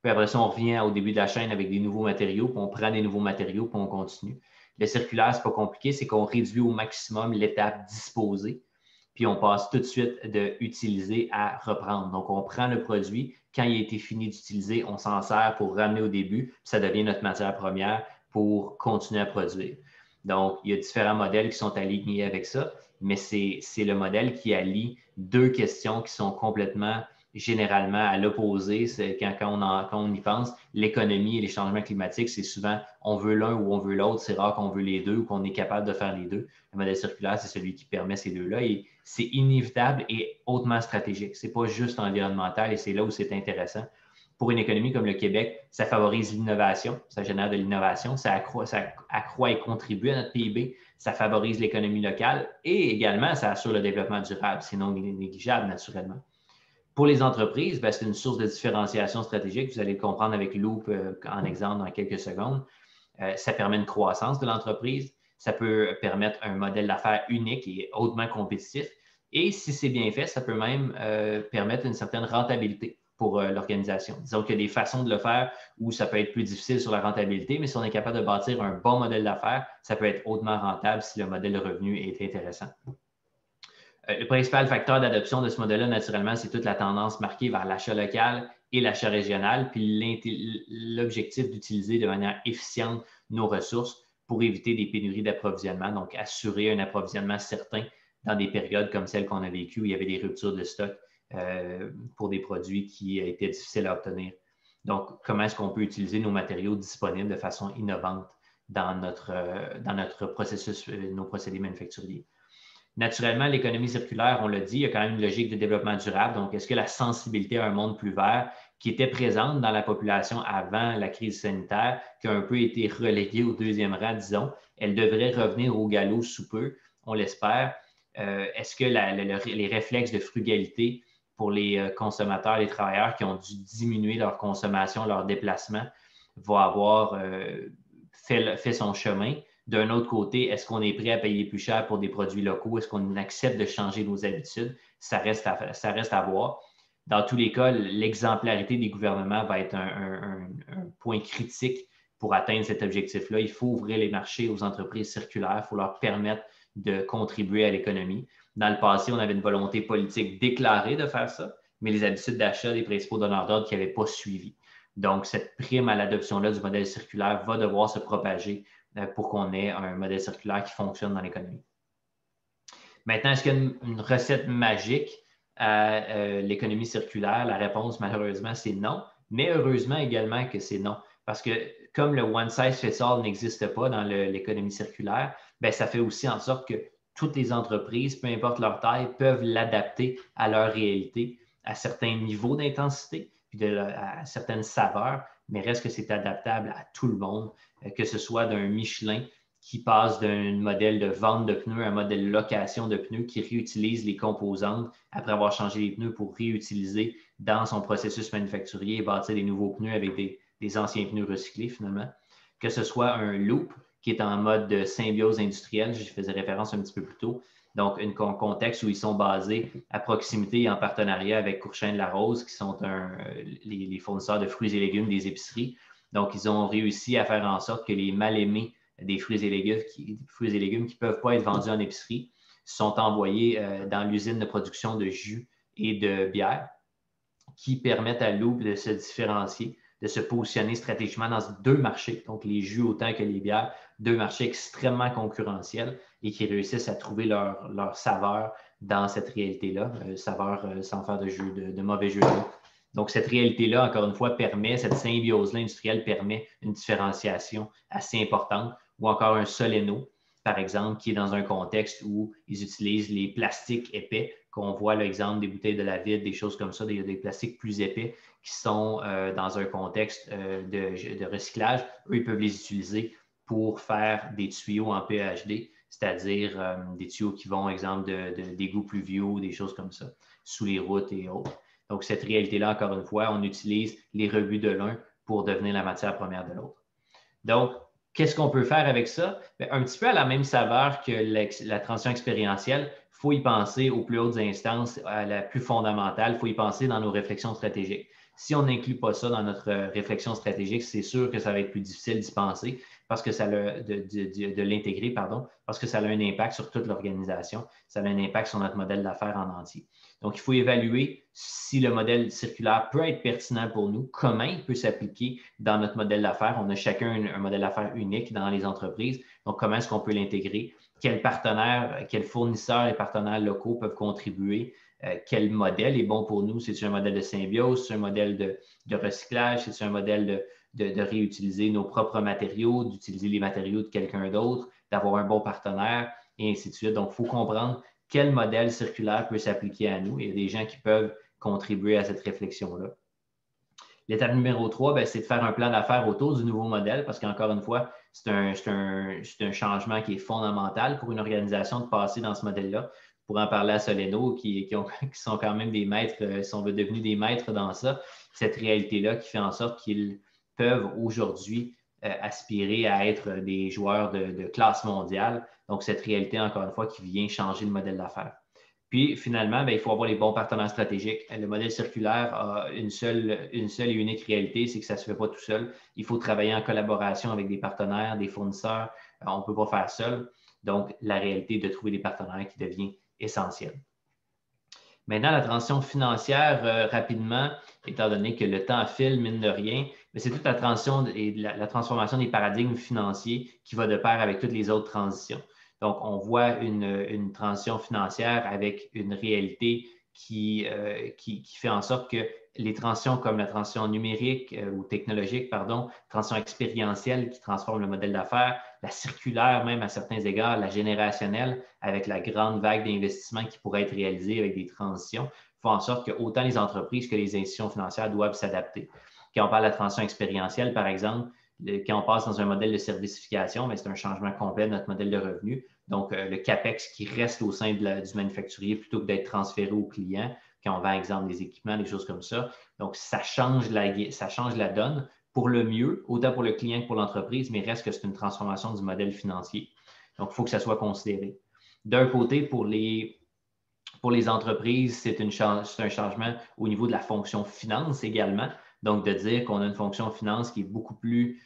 Puis après ça, on revient au début de la chaîne avec des nouveaux matériaux, puis on prend des nouveaux matériaux, puis on continue. Le circulaire, c'est pas compliqué, c'est qu'on réduit au maximum l'étape disposée, puis on passe tout de suite de utiliser à reprendre. Donc, on prend le produit, quand il a été fini d'utiliser, on s'en sert pour ramener au début, puis ça devient notre matière première pour continuer à produire. Donc, il y a différents modèles qui sont alignés avec ça, mais c'est le modèle qui allie deux questions qui sont complètement, généralement, à l'opposé. C'est quand on y pense, l'économie et les changements climatiques, c'est souvent on veut l'un ou on veut l'autre. C'est rare qu'on veut les deux ou qu'on est capable de faire les deux. Le modèle circulaire, c'est celui qui permet ces deux-là et c'est inévitable et hautement stratégique. Ce n'est pas juste environnemental et c'est là où c'est intéressant. Pour une économie comme le Québec, ça favorise l'innovation, ça génère de l'innovation, ça accroît et contribue à notre PIB, ça favorise l'économie locale et également, ça assure le développement durable. C'est non négligeable, naturellement. Pour les entreprises, c'est une source de différenciation stratégique. Vous allez le comprendre avec Loop en exemple dans quelques secondes. Ça permet une croissance de l'entreprise. Ça peut permettre un modèle d'affaires unique et hautement compétitif. Et si c'est bien fait, ça peut même permettre une certaine rentabilité pour l'organisation. Disons qu'il y a des façons de le faire où ça peut être plus difficile sur la rentabilité, mais si on est capable de bâtir un bon modèle d'affaires, ça peut être hautement rentable si le modèle de revenu est intéressant. Le principal facteur d'adoption de ce modèle-là, naturellement, c'est toute la tendance marquée vers l'achat local et l'achat régional, puis l'objectif d'utiliser de manière efficiente nos ressources pour éviter des pénuries d'approvisionnement, donc assurer un approvisionnement certain dans des périodes comme celles qu'on a vécues où il y avait des ruptures de stock pour des produits qui étaient difficiles à obtenir. Donc, comment est-ce qu'on peut utiliser nos matériaux disponibles de façon innovante dans notre processus, nos procédés manufacturiers? Naturellement, l'économie circulaire, on l'a dit, il y a quand même une logique de développement durable. Donc, est-ce que la sensibilité à un monde plus vert qui était présente dans la population avant la crise sanitaire, qui a un peu été reléguée au deuxième rang, disons, elle devrait revenir au galop sous peu, on l'espère. Est-ce que les réflexes de frugalité pour les consommateurs, les travailleurs qui ont dû diminuer leur consommation, leur déplacement, vont avoir fait son chemin? D'un autre côté, est-ce qu'on est prêt à payer plus cher pour des produits locaux? Est-ce qu'on accepte de changer nos habitudes? Ça reste à voir. Dans tous les cas, l'exemplarité des gouvernements va être un point critique pour atteindre cet objectif-là. Il faut ouvrir les marchés aux entreprises circulaires. Il faut leur permettre de contribuer à l'économie. Dans le passé, on avait une volonté politique déclarée de faire ça, mais les habitudes d'achat des principaux donneurs d'ordre qui n'avaient pas suivi. Donc, cette prime à l'adoption-là du modèle circulaire va devoir se propager pour qu'on ait un modèle circulaire qui fonctionne dans l'économie. Maintenant, est-ce qu'il y a une recette magique à l'économie circulaire? La réponse, malheureusement, c'est non, mais heureusement également que c'est non. Parce que comme le one size fits all n'existe pas dans l'économie circulaire, ça fait aussi en sorte que toutes les entreprises, peu importe leur taille, peuvent l'adapter à leur réalité, à certains niveaux d'intensité, puis à certaines saveurs, mais reste que c'est adaptable à tout le monde, que ce soit d'un Michelin qui passe d'un modèle de vente de pneus à un modèle de location de pneus qui réutilise les composantes après avoir changé les pneus pour réutiliser dans son processus manufacturier et bâtir des nouveaux pneus avec des anciens pneus recyclés finalement. Que ce soit un Loop qui est en mode de symbiose industrielle. Je faisais référence un petit peu plus tôt. Donc, un contexte où ils sont basés à proximité et en partenariat avec Courchain-de-la-Rose, qui sont les fournisseurs de fruits et légumes des épiceries. Donc, ils ont réussi à faire en sorte que les mal-aimés des fruits et légumes qui ne peuvent pas être vendus en épicerie sont envoyés dans l'usine de production de jus et de bière, qui permettent à Loop de se différencier, de se positionner stratégiquement dans deux marchés, donc les jus autant que les bières, deux marchés extrêmement concurrentiels et qui réussissent à trouver leur saveur dans cette réalité-là, saveur sans faire de mauvais jeu de mots. Donc, cette réalité-là, encore une fois, cette symbiose-là industrielle permet une différenciation assez importante, ou encore un Soleno, par exemple, qui est dans un contexte où ils utilisent les plastiques épais, qu'on voit l'exemple des bouteilles de la Vide, des choses comme ça, des plastiques plus épais qui sont dans un contexte de recyclage. Eux, ils peuvent les utiliser pour faire des tuyaux en PEHD, c'est-à-dire des tuyaux qui vont, exemple, d'égouts pluviaux, des choses comme ça, sous les routes et autres. Donc, cette réalité-là, encore une fois, on utilise les rebuts de l'un pour devenir la matière première de l'autre. Donc, qu'est-ce qu'on peut faire avec ça? Bien, un petit peu à la même saveur que la transition expérientielle, il faut y penser aux plus hautes instances, à la plus fondamentale, il faut y penser dans nos réflexions stratégiques. Si on n'inclut pas ça dans notre réflexion stratégique, c'est sûr que ça va être plus difficile d'y penser parce que de l'intégrer, parce que ça a un impact sur toute l'organisation, ça a un impact sur notre modèle d'affaires en entier. Donc, il faut évaluer si le modèle circulaire peut être pertinent pour nous, comment il peut s'appliquer dans notre modèle d'affaires. On a chacun un modèle d'affaires unique dans les entreprises. Donc, comment est-ce qu'on peut l'intégrer? Quels partenaires, quels fournisseurs et partenaires locaux peuvent contribuer? Quel modèle est bon pour nous? C'est-tu un modèle de symbiose? C'est un modèle de recyclage? C'est un modèle de réutiliser nos propres matériaux, d'utiliser les matériaux de quelqu'un d'autre, d'avoir un bon partenaire, et ainsi de suite. Donc, il faut comprendre quel modèle circulaire peut s'appliquer à nous. Il y a des gens qui peuvent contribuer à cette réflexion-là. L'étape numéro 3, c'est de faire un plan d'affaires autour du nouveau modèle parce qu'encore une fois, c'est un changement qui est fondamental pour une organisation de passer dans ce modèle-là. Pour en parler à Soleno, qui sont quand même des maîtres, sont devenus des maîtres dans ça, cette réalité-là qui fait en sorte qu'ils peuvent aujourd'hui aspirer à être des joueurs de classe mondiale. Donc, cette réalité, encore une fois, qui vient changer le modèle d'affaires. Puis, finalement, il faut avoir les bons partenaires stratégiques. Le modèle circulaire a une seule et unique réalité, c'est que ça ne se fait pas tout seul. Il faut travailler en collaboration avec des partenaires, des fournisseurs. On ne peut pas faire seul. Donc, la réalité de trouver des partenaires qui devient essentielle. Maintenant, la transition financière, rapidement, étant donné que le temps file, mine de rien, mais c'est toute la transition et la transformation des paradigmes financiers qui va de pair avec toutes les autres transitions. Donc, on voit une transition financière avec une réalité qui fait en sorte que les transitions comme la transition numérique ou technologique, transition expérientielle qui transforme le modèle d'affaires, la circulaire même à certains égards, la générationnelle avec la grande vague d'investissement qui pourrait être réalisée avec des transitions, font en sorte que autant les entreprises que les institutions financières doivent s'adapter. Quand on parle de la transition expérientielle, par exemple, quand on passe dans un modèle de servicification, c'est un changement complet de notre modèle de revenu. Donc, le CAPEX qui reste au sein du manufacturier plutôt que d'être transféré au client, quand on vend, exemple, des équipements, des choses comme ça. Donc, ça change la donne pour le mieux, autant pour le client que pour l'entreprise, mais reste que c'est une transformation du modèle financier. Donc, il faut que ça soit considéré. D'un côté, pour les entreprises, c'est un changement au niveau de la fonction finance également. Donc, de dire qu'on a une fonction finance qui est beaucoup plus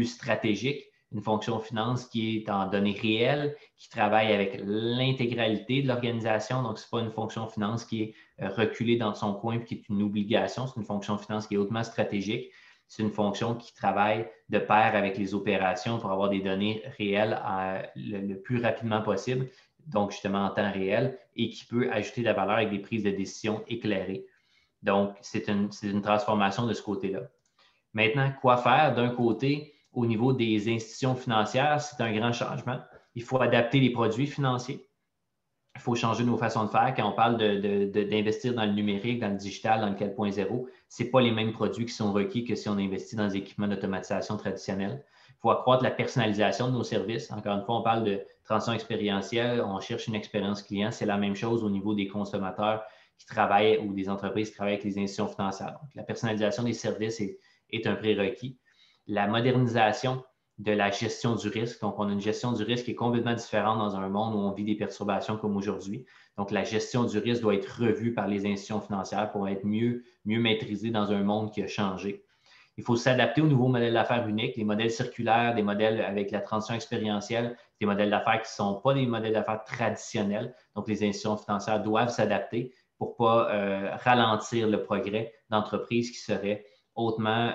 stratégique, une fonction finance qui est en données réelles, qui travaille avec l'intégralité de l'organisation. Donc, ce n'est pas une fonction finance qui est reculée dans son coin et qui est une obligation. C'est une fonction finance qui est hautement stratégique. C'est une fonction qui travaille de pair avec les opérations pour avoir des données réelles le plus rapidement possible, donc justement en temps réel, et qui peut ajouter de la valeur avec des prises de décision éclairées. Donc, c'est une transformation de ce côté-là. Maintenant, quoi faire? D'un côté, au niveau des institutions financières, c'est un grand changement. Il faut adapter les produits financiers. Il faut changer nos façons de faire. Quand on parle d'investir dans le numérique, dans le digital, dans le 4.0, ce n'est pas les mêmes produits qui sont requis que si on investit dans des équipements d'automatisation traditionnels. Il faut accroître la personnalisation de nos services. Encore une fois, on parle de transition expérientielle. On cherche une expérience client. C'est la même chose au niveau des consommateurs qui travaillent ou des entreprises qui travaillent avec les institutions financières. Donc, la personnalisation des services est un prérequis. La modernisation de la gestion du risque. Donc, on a une gestion du risque qui est complètement différente dans un monde où on vit des perturbations comme aujourd'hui. Donc, la gestion du risque doit être revue par les institutions financières pour être mieux maîtrisée dans un monde qui a changé. Il faut s'adapter aux nouveaux modèles d'affaires uniques, les modèles circulaires, des modèles avec la transition expérientielle, des modèles d'affaires qui ne sont pas des modèles d'affaires traditionnels. Donc, les institutions financières doivent s'adapter pour ne pas ralentir le progrès d'entreprises qui seraient hautement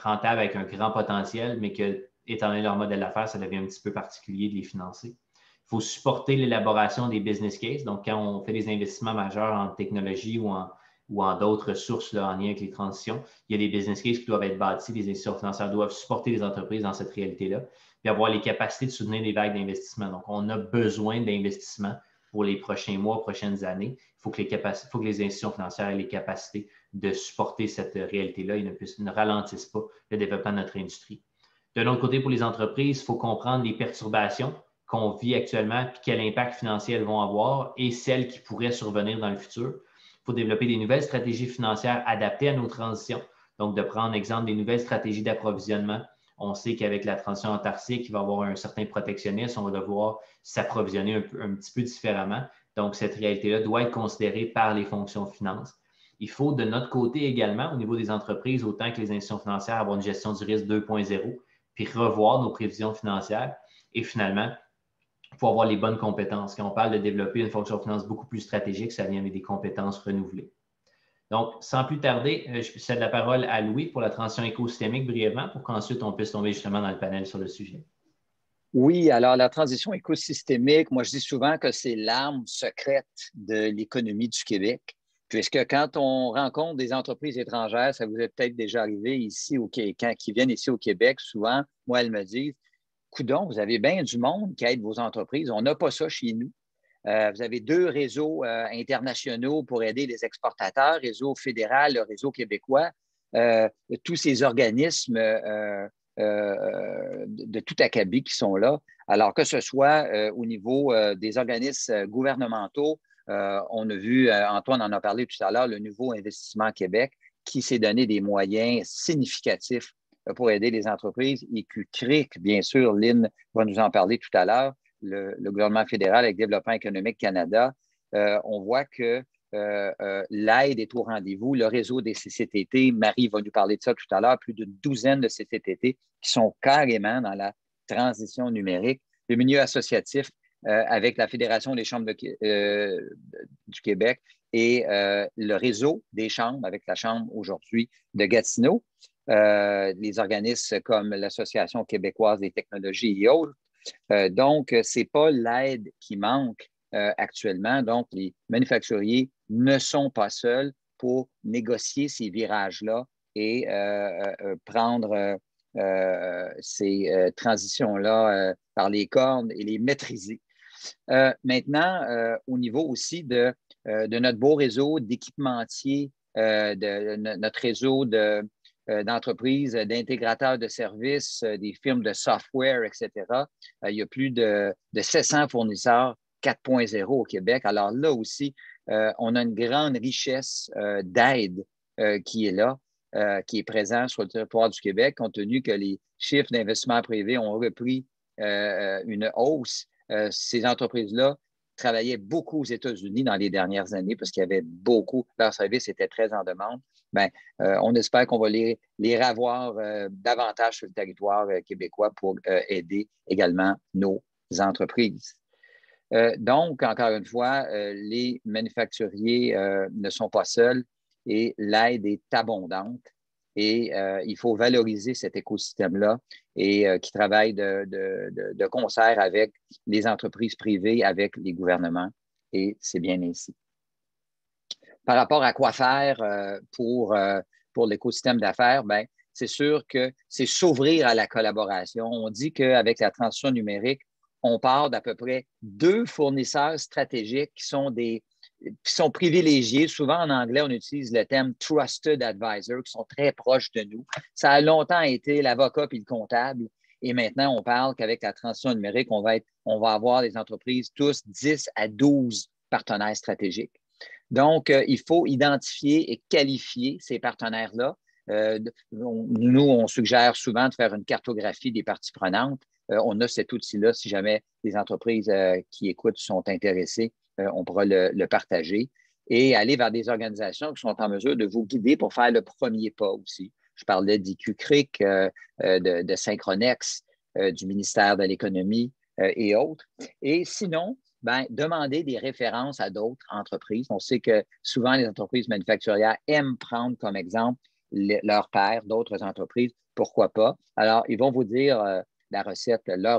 rentables avec un grand potentiel, mais que, étant donné leur modèle d'affaires, ça devient un petit peu particulier de les financer. Il faut supporter l'élaboration des business cases. Donc, quand on fait des investissements majeurs en technologie ou en d'autres sources là, en lien avec les transitions, il y a des business cases qui doivent être bâtis. Les institutions financières doivent supporter les entreprises dans cette réalité-là, puis avoir les capacités de soutenir des vagues d'investissement. Donc, on a besoin d'investissement pour les prochains mois, prochaines années. Il faut que les institutions financières aient les capacités de supporter cette réalité-là et ne ralentissent pas le développement de notre industrie. De l'autre côté, pour les entreprises, il faut comprendre les perturbations qu'on vit actuellement puis quel impact financier elles vont avoir et celles qui pourraient survenir dans le futur. Il faut développer des nouvelles stratégies financières adaptées à nos transitions. Donc, de prendre exemple des nouvelles stratégies d'approvisionnement. On sait qu'avec la transition antarctique, il va y avoir un certain protectionnisme. On va devoir s'approvisionner un petit peu différemment. Donc, cette réalité-là doit être considérée par les fonctions finances. Il faut, de notre côté également, au niveau des entreprises, autant que les institutions financières, avoir une gestion du risque 2.0, puis revoir nos prévisions financières. Et finalement, il faut avoir les bonnes compétences. Quand on parle de développer une fonction finance beaucoup plus stratégique, ça vient avec des compétences renouvelées. Donc, sans plus tarder, je cède la parole à Louis pour la transition écosystémique brièvement pour qu'ensuite on puisse tomber justement dans le panel sur le sujet.
Oui, alors la transition écosystémique, moi je dis souvent que c'est l'arme secrète de l'économie du Québec, puisque quand on rencontre des entreprises étrangères, ça vous est peut-être déjà arrivé ici qui viennent ici au Québec, souvent, moi elles me disent, coudonc, vous avez bien du monde qui aide vos entreprises, on n'a pas ça chez nous. Vous avez 2 réseaux internationaux pour aider les exportateurs, réseau fédéral, le réseau québécois, tous ces organismes de tout acabit qui sont là. Alors que ce soit au niveau des organismes gouvernementaux, on a vu, Antoine en a parlé tout à l'heure, le Nouveau Investissement Québec qui s'est donné des moyens significatifs pour aider les entreprises et CRIC, bien sûr, Lynn va nous en parler tout à l'heure, le gouvernement fédéral avec Développement économique Canada, on voit que l'aide est au rendez-vous. Le réseau des CCTT, Marie va nous parler de ça tout à l'heure, plus d'une douzaine de CCTT qui sont carrément dans la transition numérique. Le milieu associatif avec la Fédération des chambres du Québec et le réseau des chambres avec la Chambre aujourd'hui de Gatineau, les organismes comme l'Association québécoise des technologies et autres. Donc, ce n'est pas l'aide qui manque actuellement. Donc, les manufacturiers ne sont pas seuls pour négocier ces virages-là et prendre ces transitions-là par les cornes et les maîtriser. Maintenant, au niveau aussi de notre beau réseau d'équipementiers, de notre réseau d'entreprises, d'intégrateurs de services, des firmes de software, etc. Il y a plus de 700 fournisseurs 4.0 au Québec. Alors là aussi, on a une grande richesse d'aide qui est là, qui est présente sur le territoire du Québec, compte tenu que les chiffres d'investissement privé ont repris une hausse. Ces entreprises-là travaillaient beaucoup aux États-Unis dans les dernières années parce qu'il y avait beaucoup, leurs services étaient très en demande. Bien, on espère qu'on va les revoir davantage sur le territoire québécois pour aider également nos entreprises. Donc, encore une fois, les manufacturiers ne sont pas seuls et l'aide est abondante et il faut valoriser cet écosystème-là et qui travaille de concert avec les entreprises privées, avec les gouvernements et c'est bien ainsi. Par rapport à quoi faire pour l'écosystème d'affaires, bien, c'est sûr que c'est s'ouvrir à la collaboration. On dit qu'avec la transition numérique, on part d'à peu près 2 fournisseurs stratégiques qui sont privilégiés. Souvent, en anglais, on utilise le terme « trusted advisor », qui sont très proches de nous. Ça a longtemps été l'avocat puis le comptable. Et maintenant, on parle qu'avec la transition numérique, on va avoir les entreprises tous 10 à 12 partenaires stratégiques. Donc, il faut identifier et qualifier ces partenaires-là Nous, on suggère souvent de faire une cartographie des parties prenantes. On a cet outil-là. Si jamais les entreprises qui écoutent sont intéressées, on pourra le partager et aller vers des organisations qui sont en mesure de vous guider pour faire le premier pas aussi. Je parlais d'IQ-CRIC, de Synchronex, du ministère de l'Économie et autres. Et sinon, demander des références à d'autres entreprises. On sait que souvent, les entreprises manufacturières aiment prendre comme exemple leurs pairs, d'autres entreprises. Pourquoi pas? Alors, ils vont vous dire leur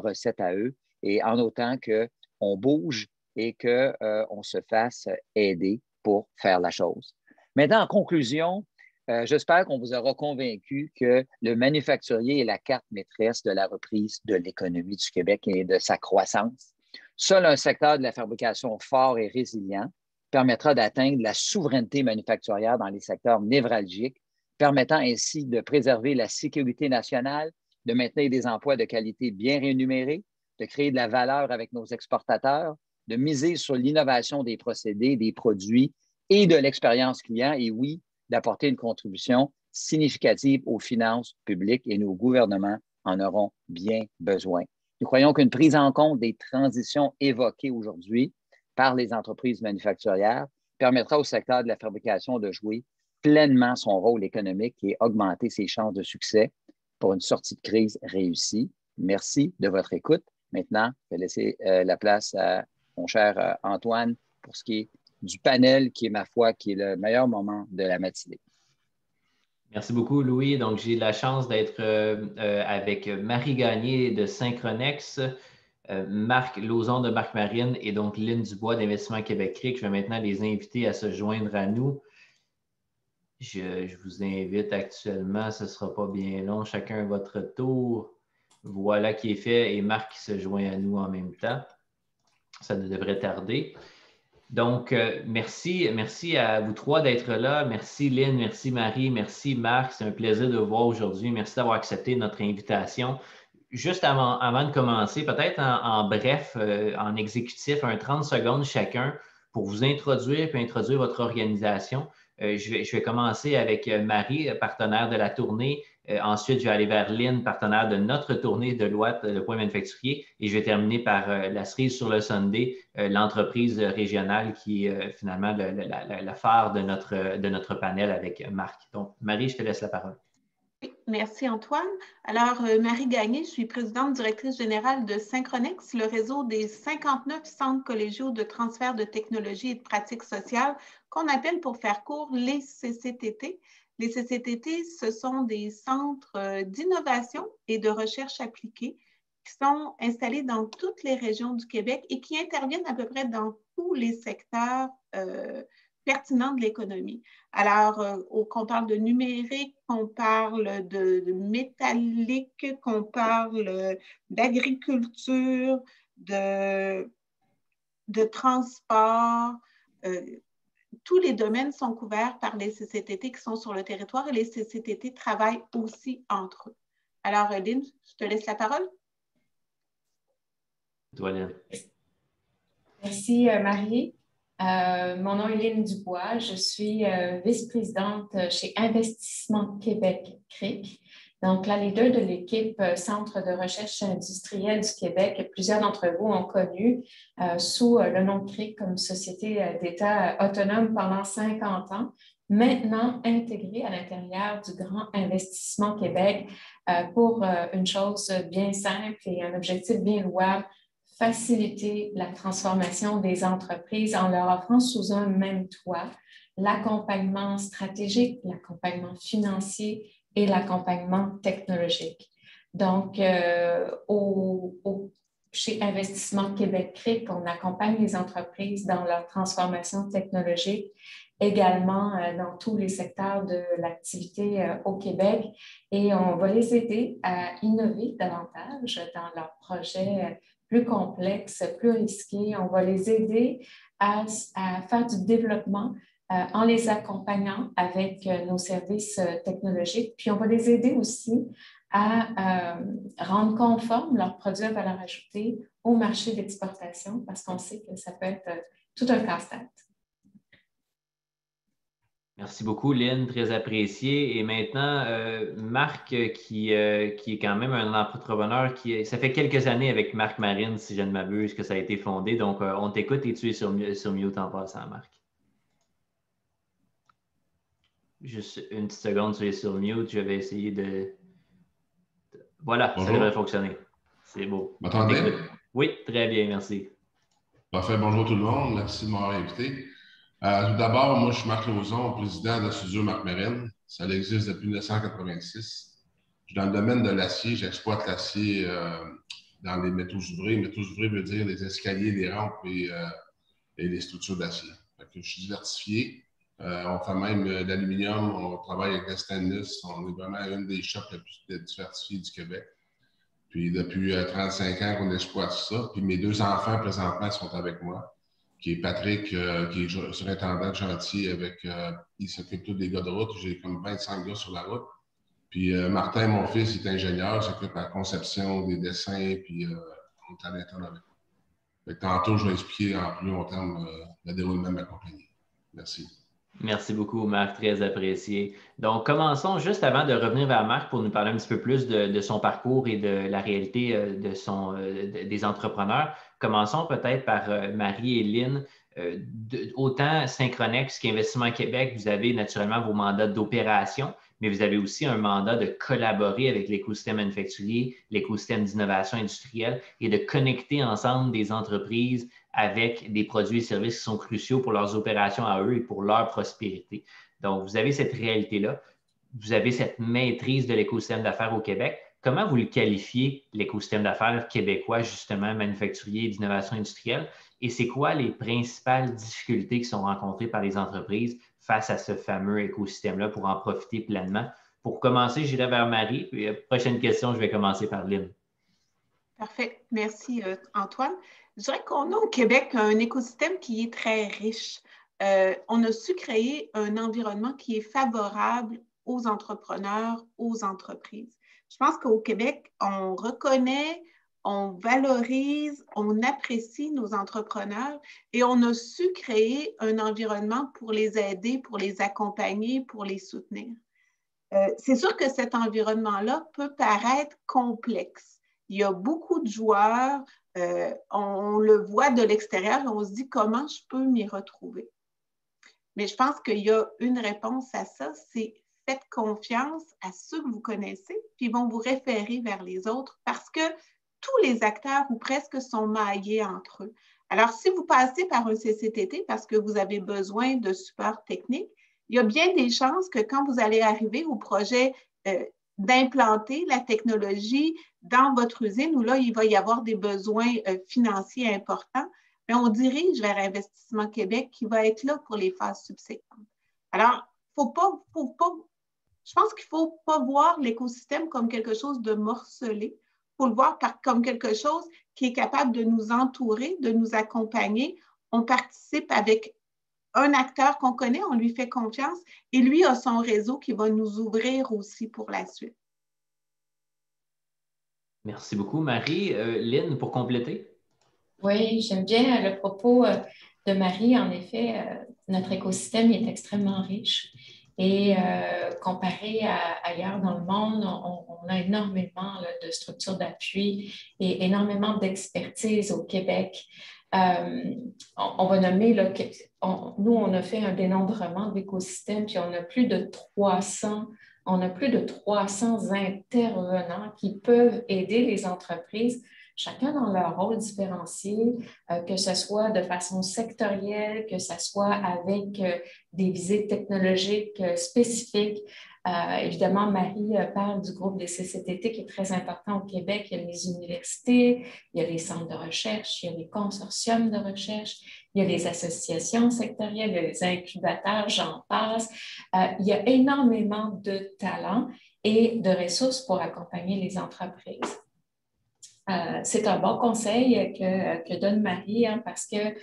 recette à eux, et en autant qu'on bouge et qu'on se fasse aider pour faire la chose. Maintenant, en conclusion, j'espère qu'on vous aura convaincu que le manufacturier est la carte maîtresse de la reprise de l'économie du Québec et de sa croissance. Seul un secteur de la fabrication fort et résilient permettra d'atteindre la souveraineté manufacturière dans les secteurs névralgiques, permettant ainsi de préserver la sécurité nationale, de maintenir des emplois de qualité bien rémunérés, de créer de la valeur avec nos exportateurs, de miser sur l'innovation des procédés, des produits et de l'expérience client, et oui, d'apporter une contribution significative aux finances publiques, et nos gouvernements en auront bien besoin. Nous croyons qu'une prise en compte des transitions évoquées aujourd'hui par les entreprises manufacturières permettra au secteur de la fabrication de jouer pleinement son rôle économique et augmenter ses chances de succès pour une sortie de crise réussie. Merci de votre écoute. Maintenant, je vais laisser la place à mon cher Antoine pour ce qui est du panel, qui est, ma foi, qui est le meilleur moment de la matinée.
Merci beaucoup, Louis. Donc, j'ai la chance d'être avec Marie Gagné de Synchronex, Marc Lauzon de Marc Marine et donc Lynne Dubois d'Investissement Québec-CRIC. Je vais maintenant les inviter à se joindre à nous. Je vous invite actuellement, ce ne sera pas bien long, chacun à votre tour. Voilà qui est fait, et Marc qui se joint à nous en même temps. Ça ne devrait tarder. Donc, merci à vous trois d'être là. Merci Lynne, merci Marie, merci Marc. C'est un plaisir de vous voir aujourd'hui. Merci d'avoir accepté notre invitation. Juste avant de commencer, peut-être en bref, en exécutif, 30 secondes chacun pour vous introduire puis introduire votre organisation. Je vais commencer avec Marie, partenaire de la tournée. Ensuite, je vais aller vers Lynne, partenaire de notre tournée de Deloitte, le point manufacturier. Et je vais terminer par la cerise sur le Sunday, l'entreprise régionale qui est finalement la phare de notre panel avec Marc. Donc, Marie, je te laisse la parole.
Merci Antoine. Alors, Marie Gagné, je suis présidente directrice générale de Synchronex, le réseau des 59 centres collégiaux de transfert de technologies et de pratiques sociales qu'on appelle pour faire court les CCTT. Les CCTT, ce sont des centres d'innovation et de recherche appliquée qui sont installés dans toutes les régions du Québec et qui interviennent à peu près dans tous les secteurs pertinents de l'économie. Alors, qu'on parle de numérique, qu'on parle de métallique, qu'on parle d'agriculture, de transport, tous les domaines sont couverts par les CCTT qui sont sur le territoire, et les CCTT travaillent aussi entre eux. Alors, Lynne, je te laisse la parole.
Toi, Lynne.
Merci, Marie. Mon nom est Lynne Dubois. Je suis vice-présidente chez Investissement Québec-CRIC. Donc, la leader de l'équipe Centre de recherche industrielle du Québec. Plusieurs d'entre vous ont connu sous le nom de CRIC comme société d'État autonome pendant 50 ans, maintenant intégrée à l'intérieur du Grand Investissement Québec pour une chose bien simple et un objectif bien louable: faciliter la transformation des entreprises en leur offrant sous un même toit l'accompagnement stratégique, l'accompagnement financier et l'accompagnement technologique. Donc, chez Investissement Québec-CRIC, on accompagne les entreprises dans leur transformation technologique, également dans tous les secteurs de l'activité au Québec, et on va les aider à innover davantage dans leurs projets plus complexes, plus risqués. On va les aider à faire du développement en les accompagnant avec nos services technologiques. Puis, on va les aider aussi à rendre conformes leurs produits à valeur ajoutée au marché d'exportation, parce qu'on sait que ça peut être tout un casse-tête.
Merci beaucoup, Lynn, très apprécié. Et maintenant, Marc, qui est quand même un entrepreneur, ça fait quelques années avec Marc Marine, si je ne m'abuse, que ça a été fondé. Donc, on t'écoute et tu es sur mute en passant, Marc. Juste une petite seconde, tu es sur mute. Je vais essayer de... Voilà, bonjour. Ça devrait fonctionner. C'est beau.
Vous m'entendez?
Oui, très bien, merci.
Parfait. Bonjour tout le monde. Merci de m'avoir invité. Tout d'abord, moi, je suis Marc Lauzon, président de la studio Marc Marine. Ça existe depuis 1986. Je suis dans le domaine de l'acier. J'exploite l'acier dans les métaux ouvrés. Métaux ouvrés veut dire les escaliers, les rampes et les structures d'acier. Je suis diversifié. On fait même de l'aluminium. On travaille avec le stainless. On est vraiment une des shops les plus diversifiées du Québec. Puis depuis 35 ans qu'on exploite ça. Puis mes 2 enfants, présentement, sont avec moi. Qui est Patrick, qui est surintendant de chantier il s'occupe tous des gars de route. J'ai comme 25 gars sur la route. Puis Martin, mon fils, il est ingénieur, s'occupe de la conception des dessins, puis on est à l'interne avec lui. Tantôt, je vais expliquer en plus long terme le déroulement de ma compagnie. Merci.
Merci beaucoup, Marc, très apprécié. Donc, commençons juste avant de revenir vers Marc pour nous parler un petit peu plus de son parcours et de la réalité des entrepreneurs. Commençons peut-être par Marie et Lynn. Autant Synchronex qu'Investissement Québec, vous avez naturellement vos mandats d'opération, mais vous avez aussi un mandat de collaborer avec l'écosystème manufacturier, l'écosystème d'innovation industrielle et de connecter ensemble des entreprises avec des produits et services qui sont cruciaux pour leurs opérations à eux et pour leur prospérité. Donc, vous avez cette réalité-là. Vous avez cette maîtrise de l'écosystème d'affaires au Québec. Comment vous le qualifiez, l'écosystème d'affaires québécois, justement, manufacturier et d'innovation industrielle? Et c'est quoi les principales difficultés qui sont rencontrées par les entreprises face à ce fameux écosystème-là pour en profiter pleinement? Pour commencer, j'irai vers Marie. Puis, prochaine question, je vais commencer par Lynn.
Parfait. Merci, Antoine. Je dirais qu'on a au Québec un écosystème qui est très riche. On a su créer un environnement qui est favorable aux entrepreneurs, aux entreprises. Je pense qu'au Québec, on reconnaît, on valorise, on apprécie nos entrepreneurs et on a su créer un environnement pour les aider, pour les accompagner, pour les soutenir. C'est sûr que cet environnement-là peut paraître complexe. Il y a beaucoup de joueurs, on le voit de l'extérieur et on se dit comment je peux m'y retrouver. Mais je pense qu'il y a une réponse à ça, c'est faites confiance à ceux que vous connaissez, puis ils vont vous référer vers les autres parce que tous les acteurs ou presque sont maillés entre eux. Alors, si vous passez par un CCTT parce que vous avez besoin de support technique, il y a bien des chances que quand vous allez arriver au projet d'implanter la technologie dans votre usine, où là, il va y avoir des besoins financiers importants, mais on dirige vers Investissement Québec qui va être là pour les phases subséquentes. Alors, je pense qu'il ne faut pas voir l'écosystème comme quelque chose de morcelé. Il faut le voir comme quelque chose qui est capable de nous entourer, de nous accompagner. On participe avec un acteur qu'on connaît, on lui fait confiance et lui a son réseau qui va nous ouvrir aussi pour la suite.
Merci beaucoup, Marie. Lynn, pour compléter?
Oui, j'aime bien le propos de Marie. En effet, notre écosystème est extrêmement riche. Et comparé à ailleurs dans le monde, on a énormément de structures d'appui et énormément d'expertise au Québec. On va nommer, nous, on a fait un dénombrement de l'écosystème, puis on a plus de 300 intervenants qui peuvent aider les entreprises, chacun dans leur rôle différencié, que ce soit de façon sectorielle, que ce soit avec des visées technologiques spécifiques. Évidemment, Marie parle du groupe des CCTT qui est très important au Québec. Il y a les universités, il y a les centres de recherche, il y a les consortiums de recherche, il y a les associations sectorielles, il y a les incubateurs, j'en passe. Il y a énormément de talents et de ressources pour accompagner les entreprises. C'est un bon conseil que donne Marie parce que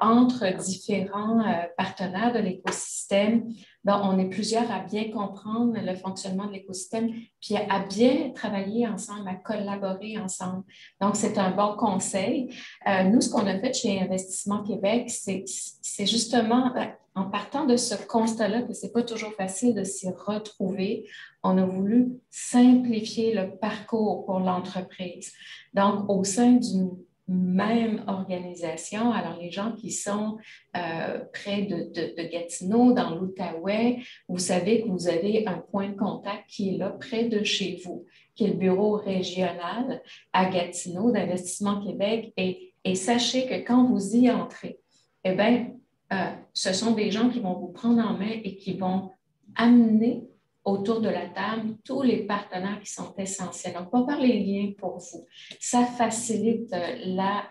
entre différents partenaires de l'écosystème, on est plusieurs à bien comprendre le fonctionnement de l'écosystème puis à bien travailler ensemble, à collaborer ensemble. Donc, c'est un bon conseil. Nous, ce qu'on a fait chez Investissement Québec, c'est justement, en partant de ce constat-là que ce n'est pas toujours facile de s'y retrouver, on a voulu simplifier le parcours pour l'entreprise. Donc, au sein d'une même organisation, alors les gens qui sont près de Gatineau, dans l'Outaouais, vous savez que vous avez un point de contact qui est là près de chez vous, qui est le bureau régional à Gatineau d'Investissement Québec. Et sachez que quand vous y entrez, eh bien, ce sont des gens qui vont vous prendre en main et qui vont amener autour de la table tous les partenaires qui sont essentiels. Donc, on va faire les liens pour vous. Ça facilite la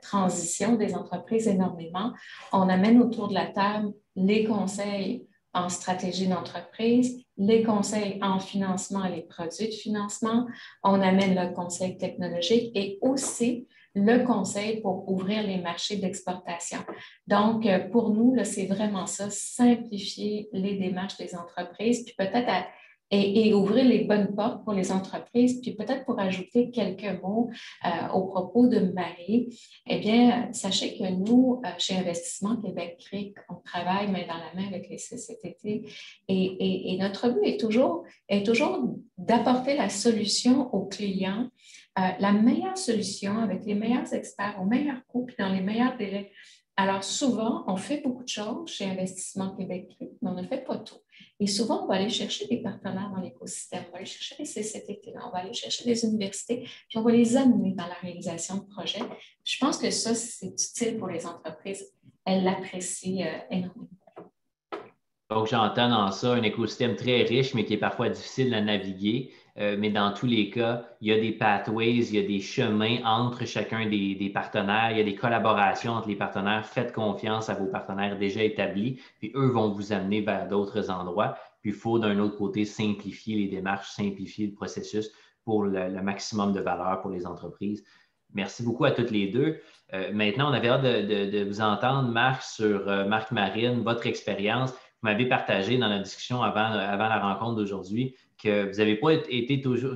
transition des entreprises énormément. On amène autour de la table les conseils en stratégie d'entreprise, les conseils en financement et les produits de financement. On amène le conseil technologique et aussi le conseil pour ouvrir les marchés d'exportation. Donc, pour nous, c'est vraiment ça, simplifier les démarches des entreprises, puis peut-être et ouvrir les bonnes portes pour les entreprises, puis peut-être pour ajouter quelques mots au propos de Marie, eh bien, sachez que nous, chez Investissement Québec CRIC, on travaille main dans la main avec les CCTT et notre but est toujours d'apporter la solution aux clients, la meilleure solution avec les meilleurs experts au meilleur coût puis dans les meilleurs délais. Alors souvent, on fait beaucoup de choses chez Investissement Québec CRIC, mais on ne fait pas tout. Et souvent, on va aller chercher des partenaires dans l'écosystème, on va aller chercher des CCTT, on va aller chercher des universités, puis on va les amener dans la réalisation de projets. Je pense que ça, c'est utile pour les entreprises. Elles l'apprécient énormément.
Donc, j'entends dans ça un écosystème très riche, mais qui est parfois difficile à naviguer. Mais dans tous les cas, il y a des pathways, il y a des chemins entre chacun des partenaires, il y a des collaborations entre les partenaires. Faites confiance à vos partenaires déjà établis, puis eux vont vous amener vers d'autres endroits. Puis il faut d'un autre côté simplifier les démarches, simplifier le processus pour le maximum de valeur pour les entreprises. Merci beaucoup à toutes les deux. Maintenant, on avait hâte de vous entendre, Marc, sur Marc Marine, votre expérience. Vous m'avez partagé dans la discussion avant la rencontre d'aujourd'hui que vous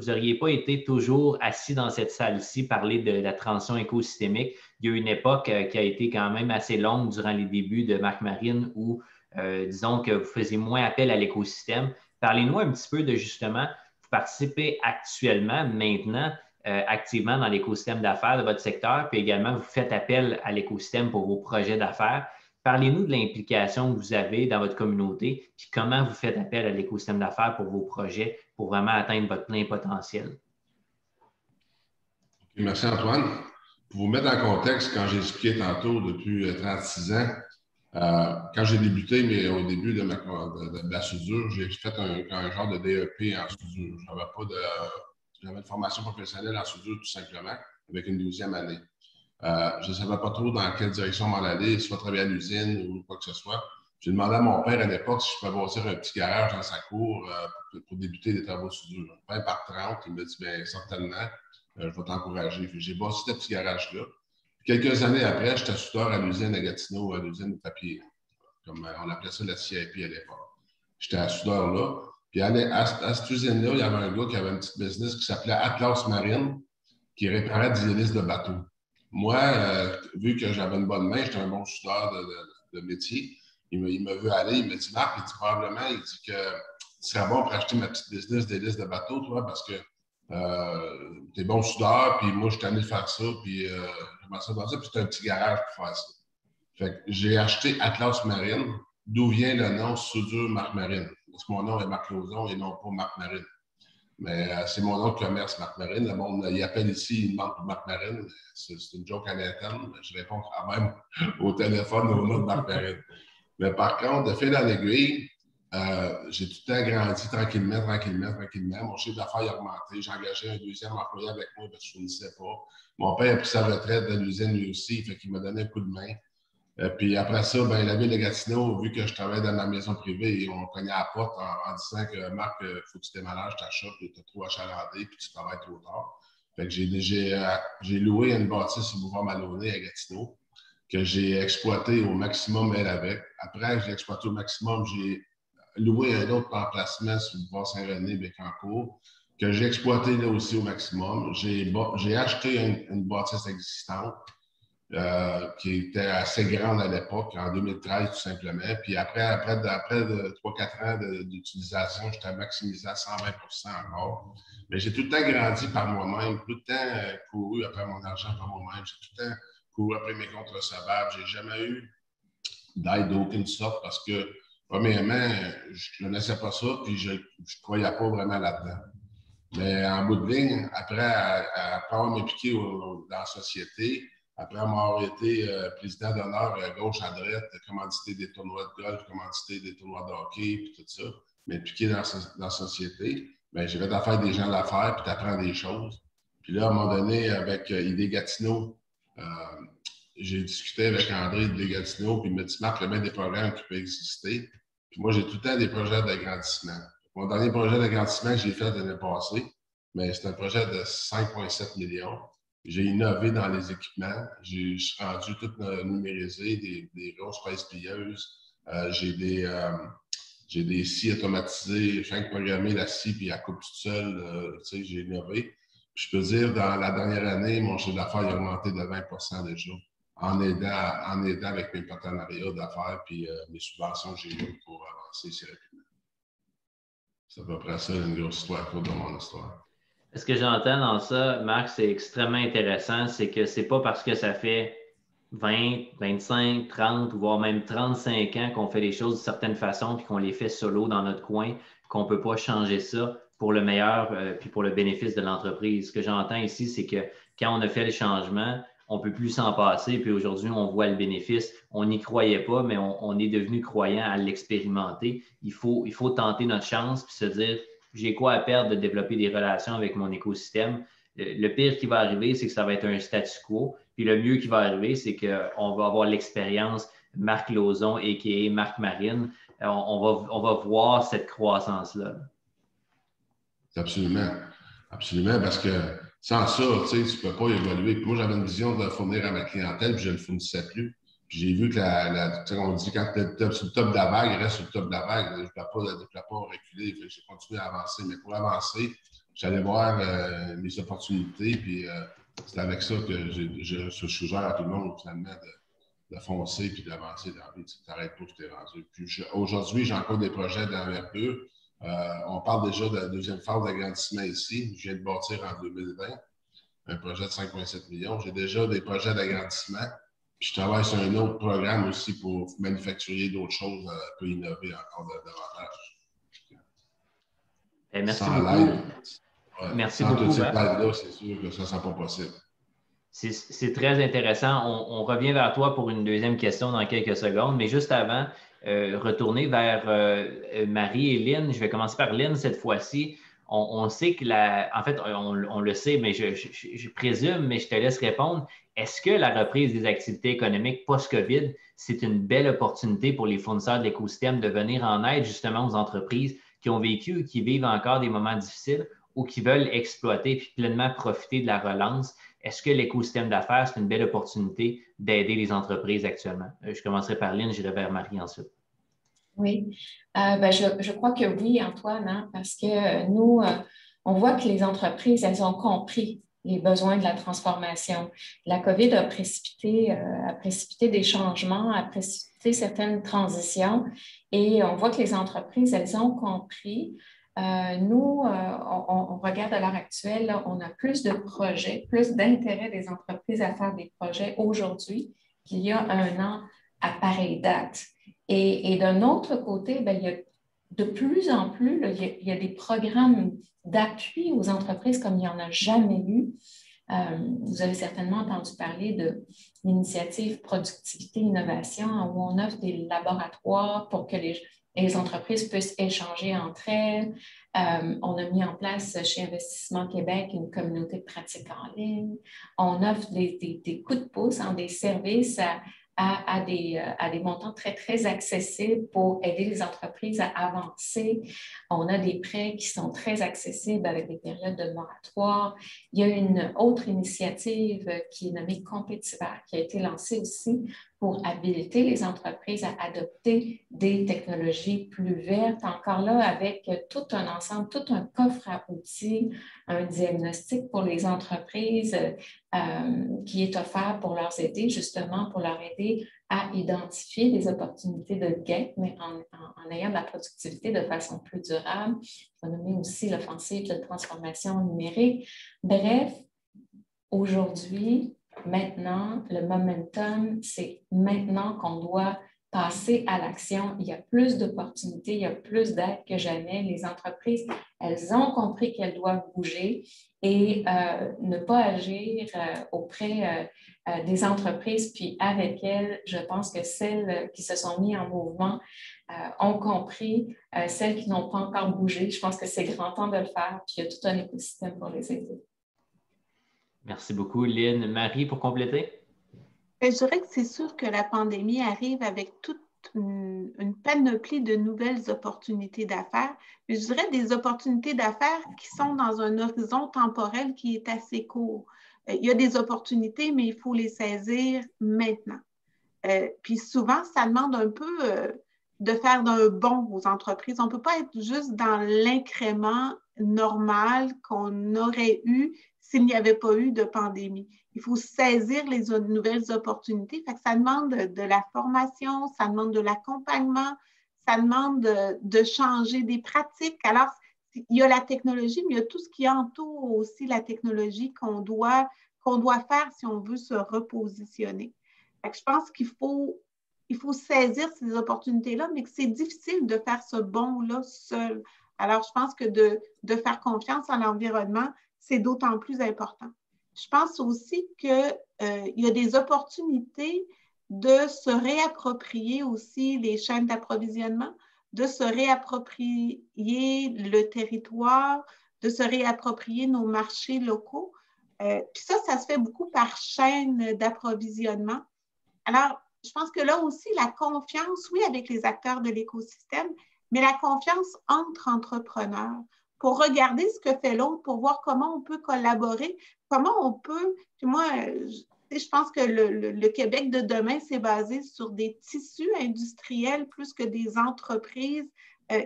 n'auriez pas été toujours assis dans cette salle-ci, parler de la transition écosystémique. Il y a eu une époque qui a été quand même assez longue durant les débuts de Marc Marine où, disons que vous faisiez moins appel à l'écosystème. Parlez-nous un petit peu de justement, vous participez actuellement, maintenant, activement dans l'écosystème d'affaires de votre secteur, puis également vous faites appel à l'écosystème pour vos projets d'affaires. Parlez-nous de l'implication que vous avez dans votre communauté, puis comment vous faites appel à l'écosystème d'affaires pour vos projets, pour vraiment atteindre votre plein potentiel.
Merci Antoine. Pour vous mettre en contexte, quand j'ai expliqué tantôt, depuis 36 ans, quand j'ai débuté, mais au début de la soudure, j'ai fait un genre de DEP en soudure. J'avais une formation professionnelle en soudure tout simplement, avec une 12e année. Je ne savais pas trop dans quelle direction m'en aller, soit travailler à l'usine ou quoi que ce soit. J'ai demandé à mon père à l'époque si je pouvais bâtir un petit garage dans sa cour pour débuter des travaux de soudure. Mon père par 30, il m'a dit bien certainement, je vais t'encourager. J'ai bâti ce petit garage-là. Quelques années après, j'étais soudeur à l'usine à Gatineau, à l'usine de papier. Comme on appelait ça la CIP à l'époque. J'étais à soudeur là. Puis à cette usine-là, il y avait un gars qui avait une petite business qui s'appelait Atlas Marine, qui réparait des hélices de bateaux. Moi, vu que j'avais une bonne main, j'étais un bon soudeur de métier, il me veut aller, il me dit, Marc, il dit probablement, il dit que ce serait bon pour acheter ma petite business d'hélices de bateau, toi, parce que tu es bon soudeur, puis moi, je suis allé faire ça, puis j'aimerais ça faire ça, puis c'est un petit garage pour faire ça. Fait que j'ai acheté Atlas Marine, d'où vient le nom Soudure Marc Marine. Parce que mon nom est Marc Lauzon et non pas Marc Marine. Mais c'est mon nom de commerce, Marc Marine. Le monde, il appelle ici, il demande pour Marc Marine. C'est une joke à l'interne. Je réponds quand même au téléphone au nom de Marc Marine. Mais par contre, de fil en aiguille, j'ai tout le temps grandi tranquillement. Mon chiffre d'affaires a augmenté. J'ai engagé un deuxième employé avec moi parce que je ne finissais pas. Mon père a pris sa retraite de l'usine lui aussi, fait qu'il m'a donné un coup de main. Puis après ça, la ville de Gatineau, vu que je travaillais dans ma maison privée, on cognait à la porte en disant que Marc, il faut que tu déménages ta shop, tu es trop achalandé, puis tu travailles trop tard. Fait que j'ai loué une bâtisse au boulevard Maloney à Gatineau, que j'ai exploité au maximum elle avec. Après, j'ai exploité au maximum, j'ai loué un autre emplacement sur le boulevard Saint-René, Bécancourt, que j'ai exploité là aussi au maximum. J'ai acheté une bâtisse existante. qui était assez grande à l'époque, en 2013 tout simplement. Puis après 3-4 ans d'utilisation, j'étais maximisé à 120 encore. Mais j'ai tout le temps grandi par moi-même, tout le temps couru après mon argent par moi-même. J'ai tout le temps couru après mes comptes recevables. J'ai jamais eu d'aide d'aucune sorte parce que, premièrement, je ne connaissais pas ça, puis je ne croyais pas vraiment là-dedans. Mais en bout de ligne, après avoir m'impliqué dans la société, après avoir été président d'honneur à gauche, à droite, commandité des tournois de golf, commandité des tournois de hockey, puis tout ça, m'impliquer dans la société, bien, j'ai fait affaire des gens d'affaires, puis tu apprends des choses. Puis là, à un moment donné, avec Idée Gatineau, j'ai discuté avec André de Gatineau, puis il m'a dit, Marc, il y a bien des programmes qui peuvent exister. Puis moi, j'ai tout le temps des projets d'agrandissement. Mon dernier projet d'agrandissement que j'ai fait l'année passée, mais c'est un projet de 5,7 millions. J'ai innové dans les équipements. Je suis rendu tout numérisé, des grosses presses plieuses. J'ai des scies automatisés. Je viens de programmer la scie puis elle coupe toute seule. J'ai innové. Puis je peux dire, dans la dernière année, mon chiffre d'affaires a augmenté de 20 déjà en aidant avec mes partenariats d'affaires puis mes subventions que j'ai eues pour avancer si rapidement. C'est à peu près ça, une grosse histoire courte de mon histoire.
Ce que j'entends dans ça, Marc, c'est extrêmement intéressant, c'est que c'est pas parce que ça fait 20, 25, 30, voire même 35 ans qu'on fait les choses d'une certaine façon puis qu'on les fait solo dans notre coin, qu'on ne peut pas changer ça pour le meilleur puis pour le bénéfice de l'entreprise. Ce que j'entends ici, c'est que quand on a fait le changement, on ne peut plus s'en passer, puis aujourd'hui, on voit le bénéfice. On n'y croyait pas, mais on est devenu croyant à l'expérimenter. Il faut tenter notre chance puis se dire, j'ai quoi à perdre de développer des relations avec mon écosystème. Le pire qui va arriver, c'est que ça va être un statu quo. Puis le mieux qui va arriver, c'est qu'on va avoir l'expérience Marc Lauzon, a.k.a. Marc Marine. On va voir cette croissance-là.
Absolument. Absolument, parce que sans ça, tu ne peux pas évoluer. Puis moi, j'avais une vision de fournir à ma clientèle, puis je ne le fournissais plus. Puis j'ai vu que on dit quand tu es sur le top de la vague, reste sur le top de la vague. Je ne voulais pas reculer. J'ai continué à avancer. Mais pour avancer, j'allais voir mes opportunités. Puis c'est avec ça que je suggère à tout le monde, finalement, de foncer puis d'avancer dans la vie. Tu n'arrêtes pas où tu t'es rendu. Puis aujourd'hui, j'ai encore des projets d'envergure. On parle déjà de la deuxième phase d'agrandissement ici. Je viens de bâtir en 2020 un projet de 5,7 millions. J'ai déjà des projets d'agrandissement. Puis je travaille sur un autre programme aussi pour manufacturer d'autres choses, pour innover encore davantage.
Merci
sans
beaucoup. Merci
sans
beaucoup.
Toutes ces aides-là, c'est sûr que ça ne sera pas possible.
C'est très intéressant. On revient vers toi pour une deuxième question dans quelques secondes, mais juste avant, retourner vers Marie et Lynn. Je vais commencer par Lynn cette fois-ci. On sait que en fait, on le sait, mais je présume, mais je te laisse répondre. Est-ce que la reprise des activités économiques post-COVID, c'est une belle opportunité pour les fournisseurs de l'écosystème de venir en aide justement aux entreprises qui ont vécu ou qui vivent encore des moments difficiles ou qui veulent exploiter puis pleinement profiter de la relance? Est-ce que l'écosystème d'affaires, c'est une belle opportunité d'aider les entreprises actuellement? Je commencerai par Lynn, j'irai vers Marie ensuite.
Oui, je crois que oui, Antoine, hein, parce que nous, on voit que les entreprises, elles ont compris les besoins de la transformation. La COVID a précipité des changements, a précipité certaines transitions et on voit que les entreprises, elles ont compris. Nous, on regarde à l'heure actuelle, là, on a plus de projets, plus d'intérêt des entreprises à faire des projets aujourd'hui qu'il y a un an à pareille date. Et d'un autre côté, il y a de plus en plus, là, il y a des programmes d'appui aux entreprises comme il n'y en a jamais eu. Vous avez certainement entendu parler de l'initiative Productivité Innovation où on offre des laboratoires pour que les entreprises puissent échanger entre elles. On a mis en place chez Investissement Québec une communauté de pratique en ligne. On offre des coups de pouce, des services à des montants très, très accessibles pour aider les entreprises à avancer. On a des prêts qui sont très accessibles avec des périodes de moratoire. Il y a une autre initiative qui est nommée Compétivaire, qui a été lancée aussi pour habiliter les entreprises à adopter des technologies plus vertes. Encore là, avec tout un ensemble, tout un coffre à outils, un diagnostic pour les entreprises qui est offert pour leur aider, justement, pour leur aider à identifier des opportunités de gain, mais en ayant de la productivité de façon plus durable. On va nommer aussi l'offensive de transformation numérique. Bref, aujourd'hui, maintenant, le momentum, c'est maintenant qu'on doit passer à l'action. Il y a plus d'opportunités, il y a plus d'aide que jamais. Les entreprises, elles ont compris qu'elles doivent bouger et ne pas agir auprès des entreprises, puis avec elles, je pense que celles qui se sont mises en mouvement ont compris, celles qui n'ont pas encore bougé, je pense que c'est grand temps de le faire, puis il y a tout un écosystème pour les aider.
Merci beaucoup, Lynn. Marie, pour compléter?
Je dirais que c'est sûr que la pandémie arrive avec toute une panoplie de nouvelles opportunités d'affaires. Mais je dirais des opportunités d'affaires qui sont dans un horizon temporel qui est assez court. Il y a des opportunités, mais il faut les saisir maintenant. Puis souvent, ça demande un peu de faire d'un bond aux entreprises. On ne peut pas être juste dans l'incrément normal qu'on aurait eu s'il n'y avait pas eu de pandémie. Il faut saisir les nouvelles opportunités. Fait que ça demande de la formation, ça demande de l'accompagnement, ça demande de changer des pratiques. Alors, il y a la technologie, mais il y a tout ce qui entoure aussi la technologie qu'on doit faire si on veut se repositionner. Fait que je pense qu'il faut saisir ces opportunités-là, mais que c'est difficile de faire ce bond-là seul. Alors, je pense que de faire confiance à l'environnement, c'est d'autant plus important. Je pense aussi qu'il y a des opportunités de se réapproprier aussi les chaînes d'approvisionnement, de se réapproprier le territoire, de se réapproprier nos marchés locaux. Puis ça se fait beaucoup par chaîne d'approvisionnement. Alors, je pense que là aussi, la confiance, oui, avec les acteurs de l'écosystème, mais la confiance entre entrepreneurs pour regarder ce que fait l'autre, pour voir comment on peut collaborer, comment on peut... Puis moi, je pense que le Québec de demain, c'est basé sur des tissus industriels plus que des entreprises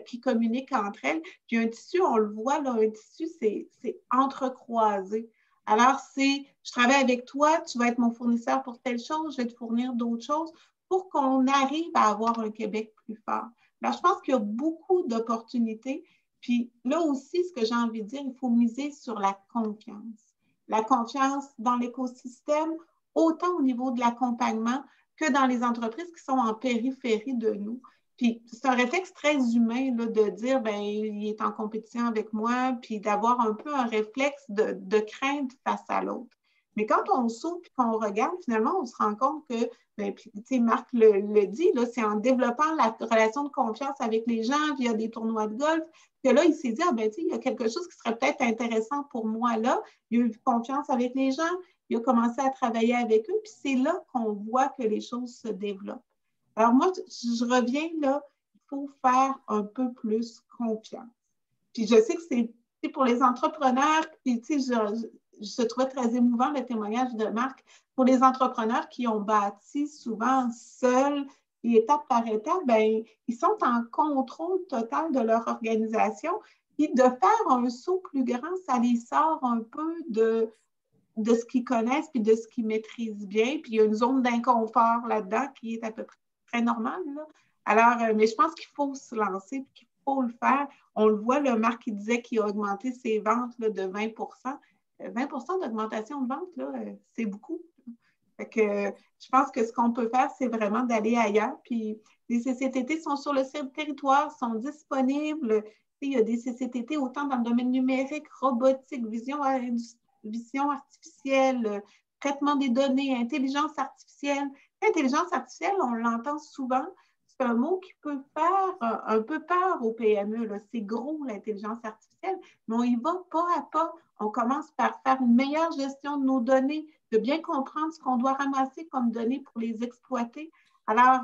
qui communiquent entre elles. Puis un tissu, on le voit, là, un tissu, c'est entrecroisé. Alors, je travaille avec toi, tu vas être mon fournisseur pour telle chose, je vais te fournir d'autres choses pour qu'on arrive à avoir un Québec plus fort. Alors, je pense qu'il y a beaucoup d'opportunités. Puis là aussi, ce que j'ai envie de dire, il faut miser sur la confiance. La confiance dans l'écosystème, autant au niveau de l'accompagnement que dans les entreprises qui sont en périphérie de nous. Puis c'est un réflexe très humain là, de dire, bien, il est en compétition avec moi, puis d'avoir un peu un réflexe de crainte face à l'autre. Mais quand on s'ouvre et qu'on regarde, finalement, on se rend compte que, bien, puis, tu sais, Marc le dit, là, c'est en développant la relation de confiance avec les gens via des tournois de golf, que là, il s'est dit, ah ben, tu sais, il y a quelque chose qui serait peut-être intéressant pour moi là. Il a eu confiance avec les gens, il a commencé à travailler avec eux, puis c'est là qu'on voit que les choses se développent. Alors moi, je reviens là, il faut faire un peu plus confiance. Puis je sais que c'est pour les entrepreneurs, puis tu sais, je trouvais très émouvant le témoignage de Marc, pour les entrepreneurs qui ont bâti souvent seuls, et étape par étape, bien, ils sont en contrôle total de leur organisation. Puis de faire un saut plus grand, ça les sort un peu de ce qu'ils connaissent puis de ce qu'ils maîtrisent bien. Puis il y a une zone d'inconfort là-dedans qui est à peu près très normale, là. Alors, mais je pense qu'il faut se lancer et qu'il faut le faire. On le voit, le Marc qui disait qu'il a augmenté ses ventes là, de 20 20 d'augmentation de vente, là, c'est beaucoup. Fait que je pense que ce qu'on peut faire, c'est vraiment d'aller ailleurs. Puis les CCTT sont sur le territoire, sont disponibles. Il y a des CCTT autant dans le domaine numérique, robotique, vision artificielle, traitement des données, intelligence artificielle. L'intelligence artificielle, on l'entend souvent, c'est un mot qui peut faire un peu peur aux PME. Là. C'est gros, l'intelligence artificielle, mais on y va pas à pas. On commence par faire une meilleure gestion de nos données, de bien comprendre ce qu'on doit ramasser comme données pour les exploiter. Alors,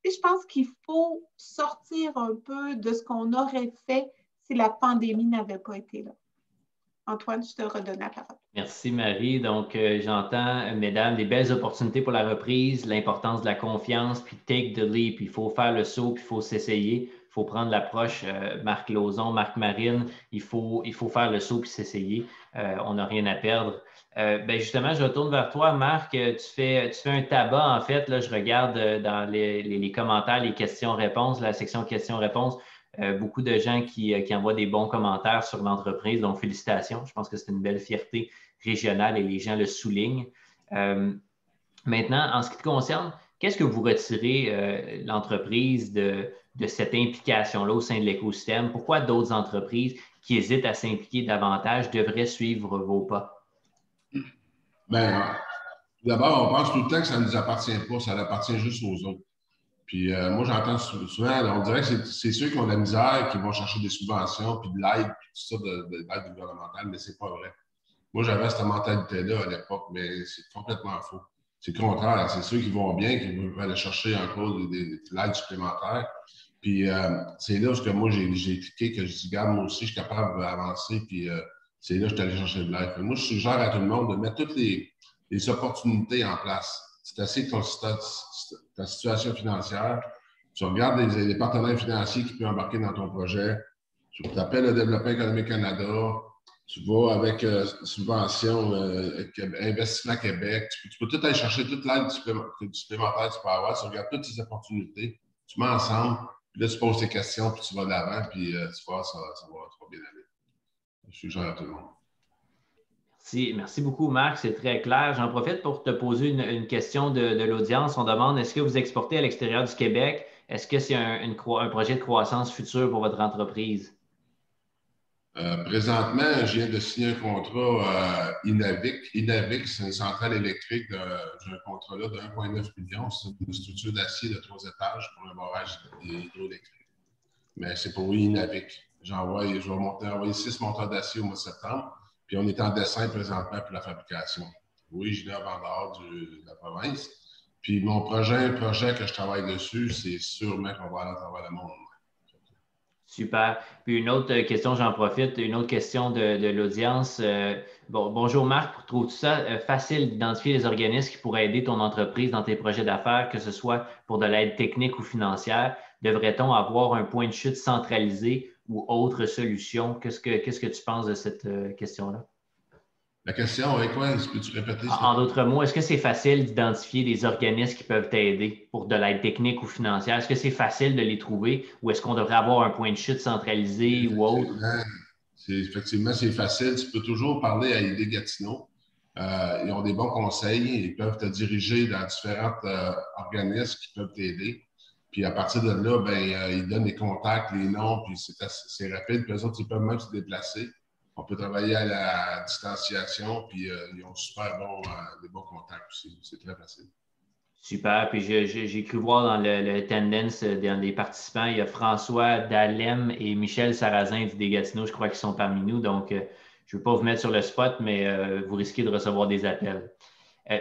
je pense qu'il faut sortir un peu de ce qu'on aurait fait si la pandémie n'avait pas été là. Antoine, je te redonne la parole.
Merci, Marie. Donc, j'entends, mesdames, des belles opportunités pour la reprise, l'importance de la confiance, puis take the leap. Il faut faire le saut, puis il faut s'essayer. Il faut prendre l'approche, Marc Lauzon, Marc Marine, il faut faire le saut, puis s'essayer. On n'a rien à perdre. Justement, je retourne vers toi, Marc. Tu fais un tabac, en fait. Là, je regarde dans les commentaires, les questions-réponses, la section questions-réponses. Beaucoup de gens qui envoient des bons commentaires sur l'entreprise, donc félicitations. Je pense que c'est une belle fierté régionale et les gens le soulignent. Maintenant, en ce qui te concerne, qu'est-ce que vous retirez l'entreprise de cette implication-là au sein de l'écosystème? Pourquoi d'autres entreprises qui hésitent à s'impliquer davantage devraient suivre vos pas?
Bien, d'abord, on pense tout le temps que ça ne nous appartient pas, ça appartient juste aux autres. Puis moi, j'entends souvent, on dirait que c'est ceux qui ont de la misère qui vont chercher des subventions, puis de l'aide, puis tout ça, de l'aide gouvernementale, mais c'est pas vrai. Moi, j'avais cette mentalité-là à l'époque, mais c'est complètement faux. C'est le contraire, c'est ceux qui vont bien qui veulent aller chercher encore de l'aide supplémentaire. Puis c'est là où moi, j'ai cliqué, que je dis, regarde, moi aussi, je suis capable d'avancer, puis c'est là que je suis allé chercher de l'aide. Moi, je suggère à tout le monde de mettre toutes les opportunités en place. C'est assez ta situation financière. Tu regardes les partenaires financiers qui peuvent embarquer dans ton projet. Tu t'appelles le Développement économique Canada. Tu vas avec Subvention Investissement Québec. Tu peux tout aller chercher toute l'aide supplémentaire que tu peux avoir. Tu regardes toutes ces opportunités. Tu mets ensemble. Puis là, tu poses tes questions, puis tu vas de l'avant, puis tu vois, ça va bien aller. Je suggère à tout le monde.
Merci beaucoup, Marc. C'est très clair. J'en profite pour te poser une question de l'audience. On demande, est-ce que vous exportez à l'extérieur du Québec? Est-ce que c'est un projet de croissance futur pour votre entreprise?
Présentement, je viens de signer un contrat Inavik. Inavik, c'est une centrale électrique. J'ai un contrat là de 1,9 million. C'est une structure d'acier de 3 étages pour un barrage hydroélectrique. Mais c'est pour Inavik. Je vais envoyer 6 monteurs d'acier au mois de septembre. Puis on est en dessin présentement pour la fabrication. Oui, je l'ai en dehors de la province. Puis mon projet que je travaille dessus, c'est sûrement qu'on va aller à travers le monde.
Super. Puis une autre question, j'en profite, une autre question de l'audience. Bonjour Marc, trouves-tu ça facile d'identifier les organismes qui pourraient aider ton entreprise dans tes projets d'affaires, que ce soit pour de l'aide technique ou financière? Devrait-on avoir un point de chute centralisé ou autre solution? Qu'est-ce que tu penses de cette question-là?
La question est quoi? Peux-tu répéter?
En d'autres mots, est-ce que c'est facile d'identifier des organismes qui peuvent t'aider pour de l'aide technique ou financière? Est-ce que c'est facile de les trouver ou est-ce qu'on devrait avoir un point de chute centralisé ou autre?
Effectivement, c'est facile. Tu peux toujours parler à ID Gatineau. Ils ont des bons conseils. Ils peuvent te diriger dans différents organismes qui peuvent t'aider. Puis à partir de là, ils donnent les contacts, les noms, puis c'est rapide. Puis eux autres, ils peuvent même se déplacer. On peut travailler à la distanciation, puis ils ont des bons contacts aussi. C'est très facile.
Super. Puis j'ai cru voir dans le tendance des participants, il y a François Dallem et Michel Sarrazin du Gatineau, je crois qu'ils sont parmi nous. Donc, je ne veux pas vous mettre sur le spot, mais vous risquez de recevoir des appels.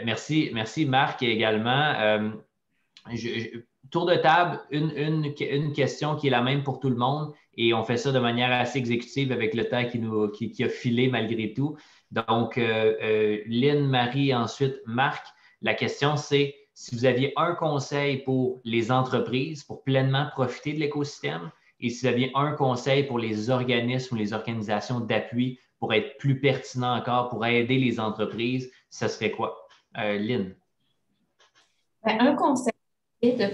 Merci Marc également. Tour de table, une question qui est la même pour tout le monde et on fait ça de manière assez exécutive avec le temps qui a filé malgré tout. Donc, Lynn, Marie, ensuite Marc. La question, c'est si vous aviez un conseil pour les entreprises pour pleinement profiter de l'écosystème et si vous aviez un conseil pour les organismes ou les organisations d'appui pour être plus pertinent encore, pour aider les entreprises, ça serait quoi? Lynn?
Un conseil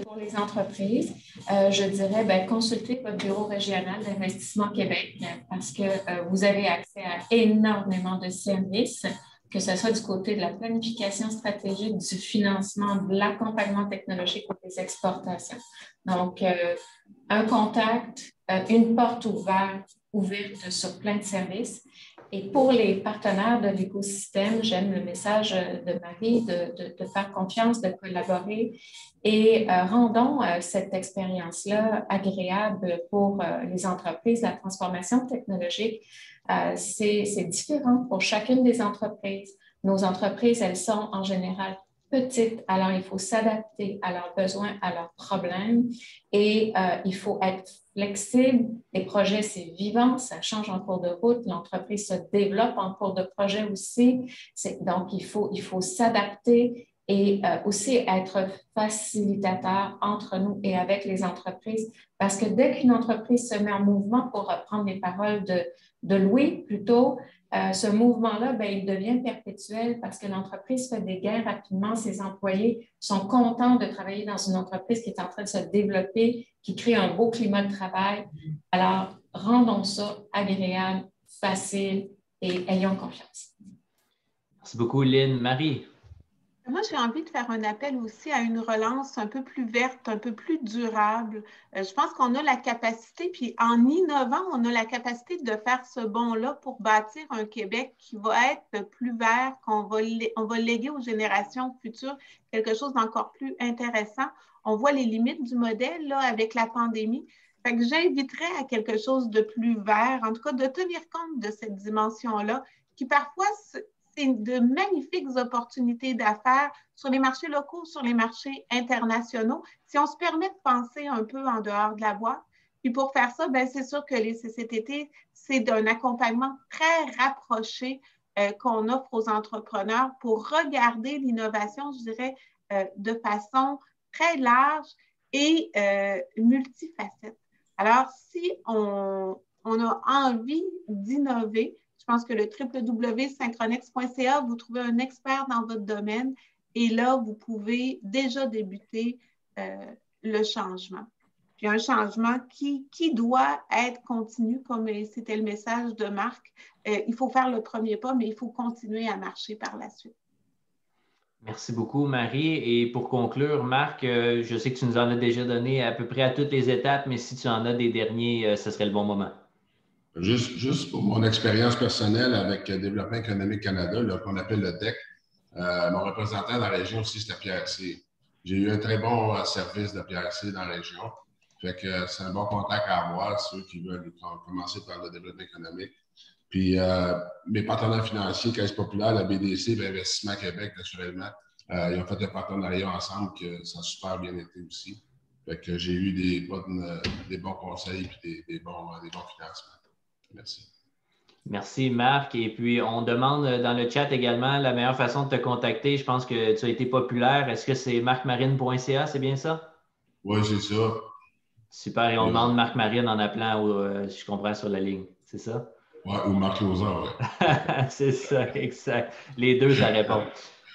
pour les entreprises, je dirais consultez votre bureau régional d'Investissement Québec parce que vous avez accès à énormément de services, que ce soit du côté de la planification stratégique, du financement, de l'accompagnement technologique ou des exportations. Donc, un contact, une porte ouverte sur plein de services. Et pour les partenaires de l'écosystème, j'aime le message de Marie de faire confiance, de collaborer et rendons cette expérience-là agréable pour les entreprises. La transformation technologique, c'est différent pour chacune des entreprises. Nos entreprises, elles sont en général petites, alors il faut s'adapter à leurs besoins, à leurs problèmes et il faut être flexible. Les projets, c'est vivant, ça change en cours de route, l'entreprise se développe en cours de projet aussi. Donc, il faut s'adapter et aussi être facilitateur entre nous et avec les entreprises parce que dès qu'une entreprise se met en mouvement, pour reprendre les paroles de Louis plutôt, ce mouvement-là, il devient perpétuel parce que l'entreprise fait des gains rapidement. Ses employés sont contents de travailler dans une entreprise qui est en train de se développer, qui crée un beau climat de travail. Alors, rendons ça agréable, facile et ayons confiance.
Merci beaucoup, Lynn. Marie?
Moi, j'ai envie de faire un appel aussi à une relance un peu plus verte, un peu plus durable. Je pense qu'on a la capacité, puis en innovant, on a la capacité de faire ce bond-là pour bâtir un Québec qui va être plus vert, on va léguer aux générations futures quelque chose d'encore plus intéressant. On voit les limites du modèle là, avec la pandémie. Fait que j'inviterais à quelque chose de plus vert, en tout cas de tenir compte de cette dimension-là, qui parfois c'est de magnifiques opportunités d'affaires sur les marchés locaux, sur les marchés internationaux, si on se permet de penser un peu en dehors de la boîte. Puis pour faire ça, c'est sûr que les CCTT, c'est d'un accompagnement très rapproché qu'on offre aux entrepreneurs pour regarder l'innovation, je dirais, de façon très large et multifacette. Alors, si on a envie d'innover, je pense que le www.synchronex.ca, vous trouvez un expert dans votre domaine et là, vous pouvez déjà débuter le changement. Puis un changement qui doit être continu, comme c'était le message de Marc. Il faut faire le premier pas, mais il faut continuer à marcher par la suite.
Merci beaucoup, Marie. Et pour conclure, Marc, je sais que tu nous en as déjà donné à peu près à toutes les étapes, mais si tu en as des derniers, ce serait le bon moment.
Juste pour mon expérience personnelle avec Développement économique Canada, qu'on appelle le DEC, mon représentant dans la région aussi, c'était Pierre C. J'ai eu un très bon service de Pierre C dans la région. Fait que c'est un bon contact à avoir, ceux qui veulent commencer par le développement économique. Puis mes partenaires financiers, Caisse populaire, la BDC, Investissement Québec, naturellement, ils ont fait un partenariat ensemble que ça a super bien été aussi. Fait que j'ai eu des bons conseils et des bons financements. Merci.
Merci, Marc. Et puis, on demande dans le chat également la meilleure façon de te contacter. Je pense que tu as été populaire. Est-ce que c'est marcmarine.ca, c'est bien ça?
Oui, c'est ça.
Super. Et on demande Marc Marine en appelant, si je comprends, sur la ligne. C'est ça?
Oui, ou Marc Lausanne, oui.
C'est ça, exact. Les deux, ça répond.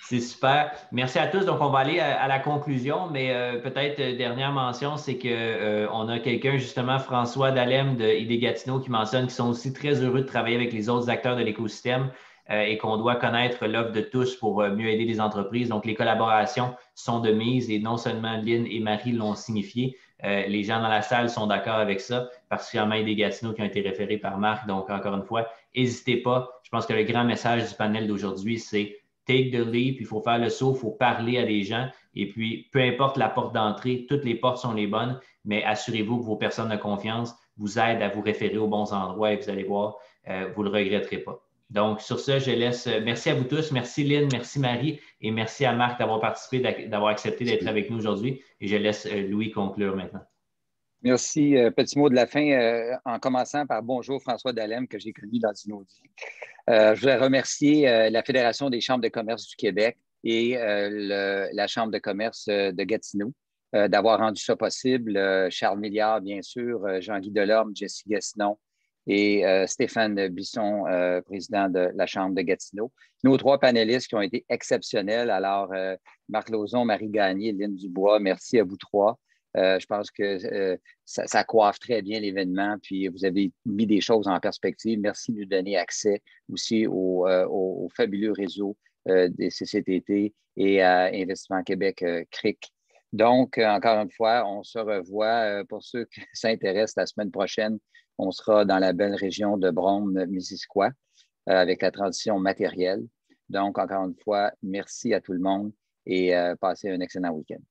C'est super. Merci à tous. Donc, on va aller à la conclusion, mais peut-être dernière mention, c'est qu'on a quelqu'un, justement, François Dalem de ID Gatineau, qui mentionne qu'ils sont aussi très heureux de travailler avec les autres acteurs de l'écosystème et qu'on doit connaître l'offre de tous pour mieux aider les entreprises. Donc, les collaborations sont de mise et non seulement Lynn et Marie l'ont signifié. Les gens dans la salle sont d'accord avec ça, particulièrement ID Gatineau qui ont été référés par Marc. Donc, encore une fois, n'hésitez pas. Je pense que le grand message du panel d'aujourd'hui, c'est take the leap, il faut faire le saut, il faut parler à des gens. Et puis, peu importe la porte d'entrée, toutes les portes sont les bonnes, mais assurez-vous que vos personnes de confiance vous aident à vous référer aux bons endroits et vous allez voir, vous ne le regretterez pas. Donc, sur ce, je laisse. Merci à vous tous. Merci Lynn, merci Marie et merci à Marc d'avoir participé, d'avoir accepté d'être avec nous aujourd'hui. Et je laisse Louis conclure maintenant.
Merci. Petit mot de la fin, en commençant par bonjour François Dalem, que j'ai connu dans une autre vie. Je voudrais remercier la Fédération des chambres de commerce du Québec et la Chambre de commerce de Gatineau d'avoir rendu ça possible. Charles Milliard, bien sûr, Jean-Guy Delorme, Jessie Guessinon et Stéphane Bisson, président de la Chambre de Gatineau. Nos trois panélistes qui ont été exceptionnels. Alors, Marc Lauzon, Marie Gagné, Lynn Dubois, merci à vous trois. Je pense que ça coiffe très bien l'événement, puis vous avez mis des choses en perspective. Merci de nous donner accès aussi au fabuleux réseau des CCTT et à Investissement Québec CRIC. Donc, encore une fois, on se revoit. Pour ceux qui s'intéressent, la semaine prochaine, on sera dans la belle région de Brome-Missisquoi avec la transition matérielle. Donc, encore une fois, merci à tout le monde et passez un excellent week-end.